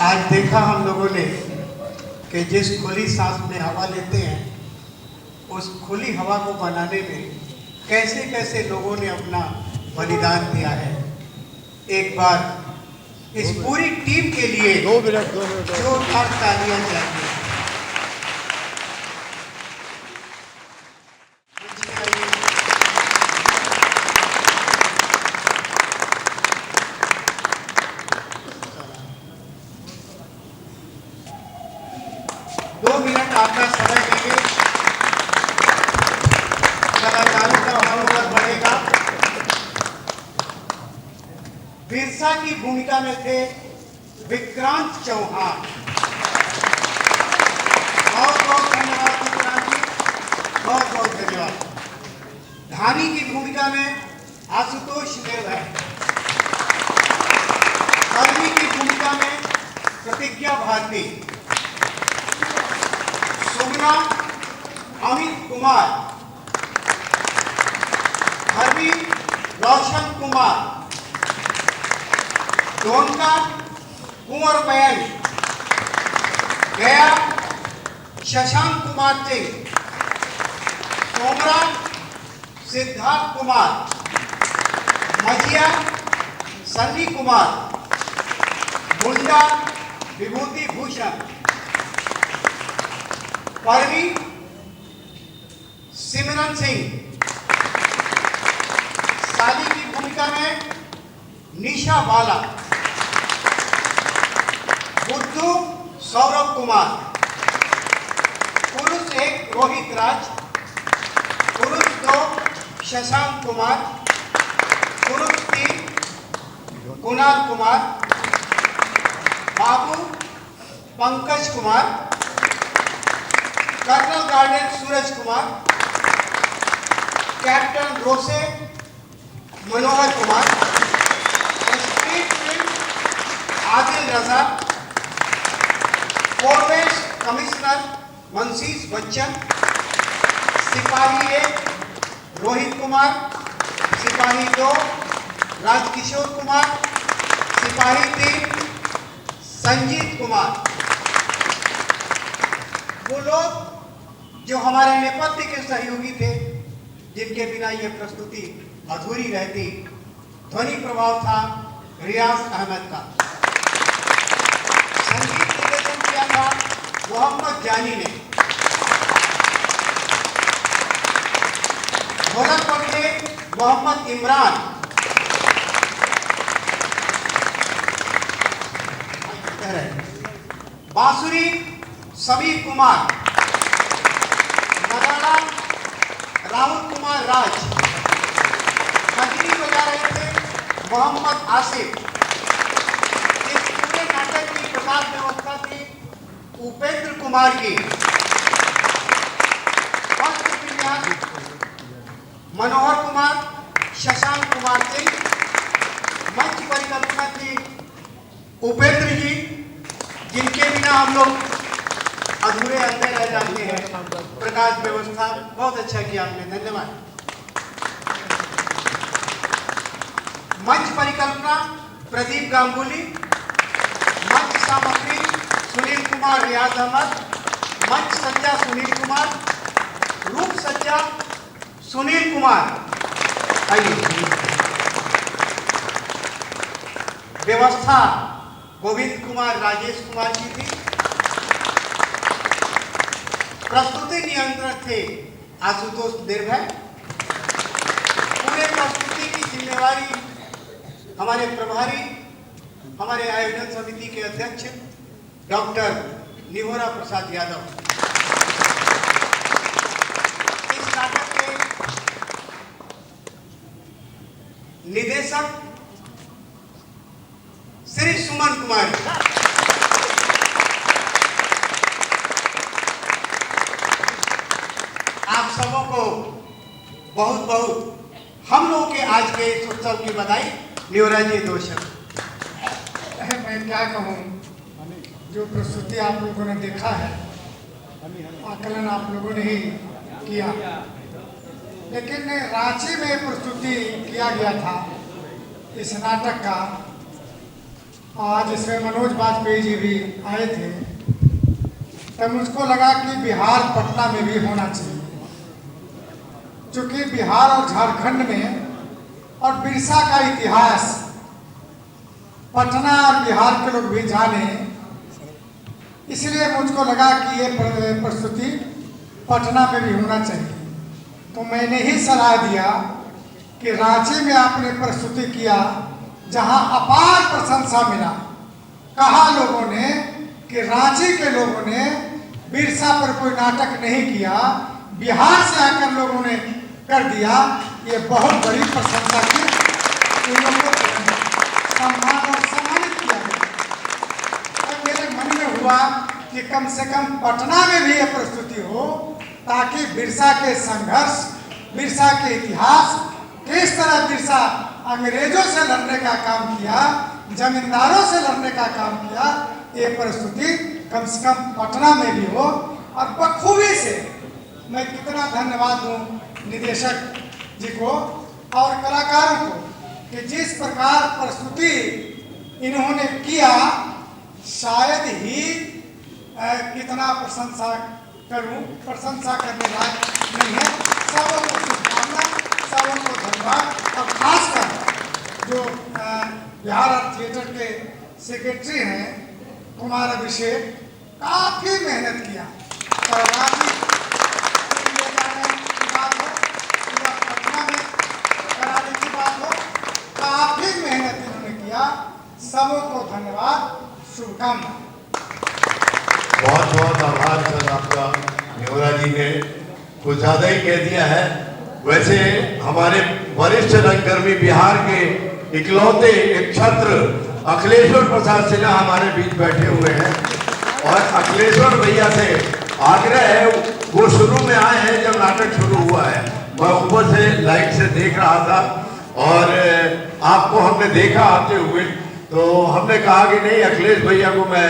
आज देखा हम लोगों ने कि जिस खुली सांस में हवा लेते हैं, उस खुली हवा को बनाने में कैसे कैसे लोगों ने अपना बलिदान दिया है। एक बार इस पूरी टीम के लिए जोरदार तालियां चाहिए। दो मिनट आपका समय देंगे, कलाकारों का मनोबल बढ़ेगा। बिरसा की भूमिका में थे विक्रांत चौहान। बहुत बहुत धन्यवाद विक्रांत जी, बहुत बहुत धन्यवाद। धानी की भूमिका में आशुतोष निर्भय। कर्मी की भूमिका में प्रतिज्ञा भारती। सुगना अमित कुमार। हरवी रोशन कुमार। डोनका कुंवर मयंक। गया शशांक कुमार सिंह। सोमरा सिद्धार्थ कुमार। मझिया सन्नी कुमार। मुंडा विभूति भूषण। परवी सिमरन सिंह। साली की भूमिका में निशा बाला। बुद्धू सौरभ कुमार। पुरुष 1 रोहित राज। पुरुष 2 शशांक कुमार। पुरुष 3 कुणाल कुमार। बाबू Pankaj Kumar. Colonel garden Suraj Kumar, captain रोसे मनोहर कुमार, स्ट्रीट फिल्म आदिल रजा, फॉरेस्ट कमिश्नर मनसीस बच्चन, सिपाही 1 रोहित कुमार, सिपाही 2 राजकिशोर कुमार, सिपाही 3 संजीत कुमार। वो लोग जो हमारे नेपथ्य के सहयोगी थे, जिनके बिना ये प्रस्तुति अधूरी रहती। ध्वनि प्रभाव था रियाज अहमद का। संगीत निर्देशन किया था मोहम्मद जानी ने। ढोलक पर थे मोहम्मद इमरान। बांसुरी समीर कुमार, नगाड़ा राहुल कुमार राज, खजरी बजा रहे थे मोहम्मद आसिफ। इस पूरे नाटक की प्रकाश व्यवस्था थी उपेंद्र कुमार की। वस्त्र विन्यास मनोहर कुमार, शशांक कुमार सिंह। मंच परिकल्पना थी उपेंद्र जी, जिनके बिना हम लोग अधूरे अंदर रह जाते हैं। प्रकाश व्यवस्था बहुत अच्छा किया आपने, धन्यवाद। मंच परिकल्पना प्रदीप गांगुली, मंच सामग्री सुनील कुमार रियाज अहमद, मंच सज्जा सुनील कुमार, रूप सज्जा सुनील कुमार। आइए। व्यवस्था गोविंद कुमार राजेश कुमार जी थी। प्रस्तुति नियंत्रक थे आशुतोष निर्भय। पूरे प्रस्तुति की जिम्मेवारी हमारे प्रभारी, हमारे आयोजन समिति के अध्यक्ष डॉक्टर निहोरा प्रसाद यादव। इस नाटक के निदेशक श्री सुमन कुमार। आप सबों को बहुत बहुत हम लोगों के आज के इस उत्सव की बधाई। निहोरा जी, 2 शब्द। मैं क्या कहूँ, जो प्रस्तुति आप लोगों ने देखा है, आकलन आप लोगों ने ही किया, लेकिन रांची में प्रस्तुति किया गया था इस नाटक का। आज इसमें मनोज वाजपेयी जी भी आए थे, तब मुझको लगा कि बिहार पटना में भी होना चाहिए, क्योंकि बिहार और झारखंड में और बिरसा का इतिहास पटना और बिहार के लोग भी जाने, इसलिए मुझको लगा कि ये प्रस्तुति पटना में भी होना चाहिए। तो मैंने ही सलाह दिया कि रांची में आपने प्रस्तुति किया, जहां अपार प्रशंसा मिला। कहा लोगों ने कि रांची के लोगों ने बिरसा पर कोई नाटक नहीं किया, बिहार से आकर लोगों ने कर दिया। ये बहुत बड़ी प्रशंसा की, इन लोगों को सम्मान और सम्मानित किया गया। और मेरे मन में हुआ कि कम से कम पटना में भी ये प्रस्तुति हो, ताकि बिरसा के संघर्ष, बिरसा के इतिहास, किस तरह बिरसा अंग्रेजों से लड़ने का काम किया, जमींदारों से लड़ने का काम किया, ये प्रस्तुति कम से कम पटना में भी हो। और बखूबी से मैं कितना धन्यवाद दूं निदेशक जी को और कलाकारों को कि जिस प्रकार प्रस्तुति इन्होंने किया, शायद ही कितना प्रशंसा करूं, प्रशंसा करने लायक नहीं है। सबों को शुभकामना, सबों को धन्यवाद। और खासकर जो बिहार थिएटर के सेक्रेटरी हैं कुमार अभिषेक, काफी मेहनत किया। और रांची ले जाने की बात हो, पटना में कराने की बात हो, काफी मेहनत इन्होंने किया। सबों को धन्यवाद, शुभकामना। बहुत बहुत आभार सर आपका। निहोरा जी ने कुछ ज़्यादा ही कह दिया है। वैसे हमारे वरिष्ठ रंगकर्मी बिहार के इकलौते एक छत्र अखिलेश्वर प्रसाद सिन्हा हमारे बीच बैठे हुए हैं, और अखिलेश्वर भैया से आग्रह है वो शुरू में आए हैं जब नाटक शुरू हुआ है। मैं ऊपर से लाइट से देख रहा था और आपको हमने देखा आते हुए, तो हमने कहा कि नहीं, अखिलेश भैया को मैं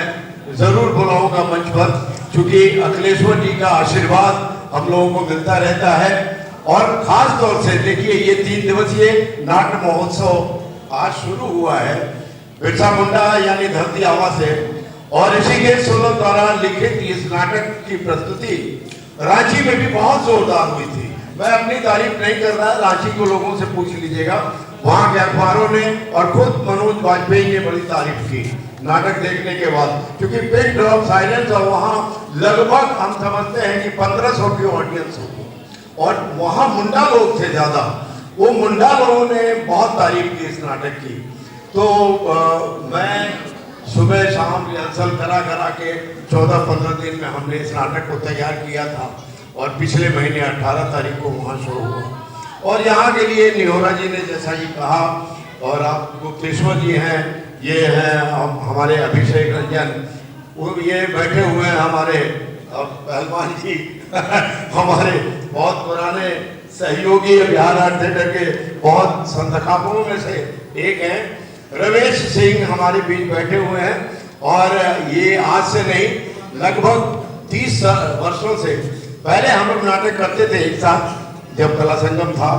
जरूर बुलाऊंगा मंच पर, क्योंकि अखिलेश्वर जी का आशीर्वाद हम लोगों को मिलता रहता है। और खास तौर से देखिए, ये 3 दिवसीय नाट्य महोत्सव आज शुरू हुआ है बिरसा मुंडा यानी धरती आबा से, और ऋषिकेश सोलन द्वारा लिखित इस नाटक की प्रस्तुति रांची में भी बहुत जोरदार हुई थी। मैं अपनी तारीफ नहीं कर रहा, रांची को लोगों से पूछ लीजिएगा, वहां के अखबारों ने और खुद मनोज वाजपेयी ने बड़ी तारीफ की नाटक देखने के बाद, क्योंकि पिन ड्रॉप साइलेंस, और वहां लगभग हम समझते हैं कि 1500 की ऑडियंस होगी, और वहां मुंडा लोग थे ज्यादा। वो मुंडा लोगों ने बहुत तारीफ की इस नाटक की। तो मैं सुबह शाम रिहर्सल करा के 14-15 दिन में हमने इस नाटक को तैयार किया था, और पिछले महीने 18 तारीख को वहाँ शुरू हुआ। और यहाँ के लिए निहोरा जी ने जैसा ही कहा, और आप गुप्तेश्वर जी हैं, ये हैं हमारे अभिषेक रंजन, वो ये बैठे हुए हैं हमारे पहलवान जी हमारे बहुत पुराने सहयोगी बिहार आर्ट थिएटर के बहुत संस्थापकों में से एक हैं। रमेश सिंह हमारे बीच बैठे हुए हैं, और ये आज से नहीं, लगभग 30 वर्षों से पहले हम लोग नाटक करते थे एक साथ, जब कला संगम था,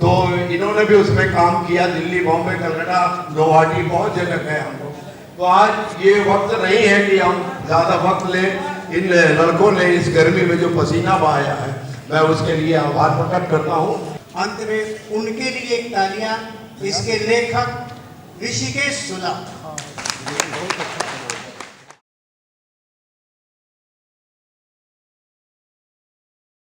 तो इन्होंने भी उसमें काम किया। दिल्ली, बॉम्बे, कलकत्ता, गुवाहाटी, बहुत जगह गए हम लोग। तो आज ये वक्त नहीं है कि हम ज़्यादा वक्त लें। इन लड़कों ने इस गर्मी में जो पसीना बहाया है, मैं उसके लिए आभार प्रकट करता हूँ। अंत में उनके लिए एक तालियां, इसके लेखक ऋषिकेश सुला।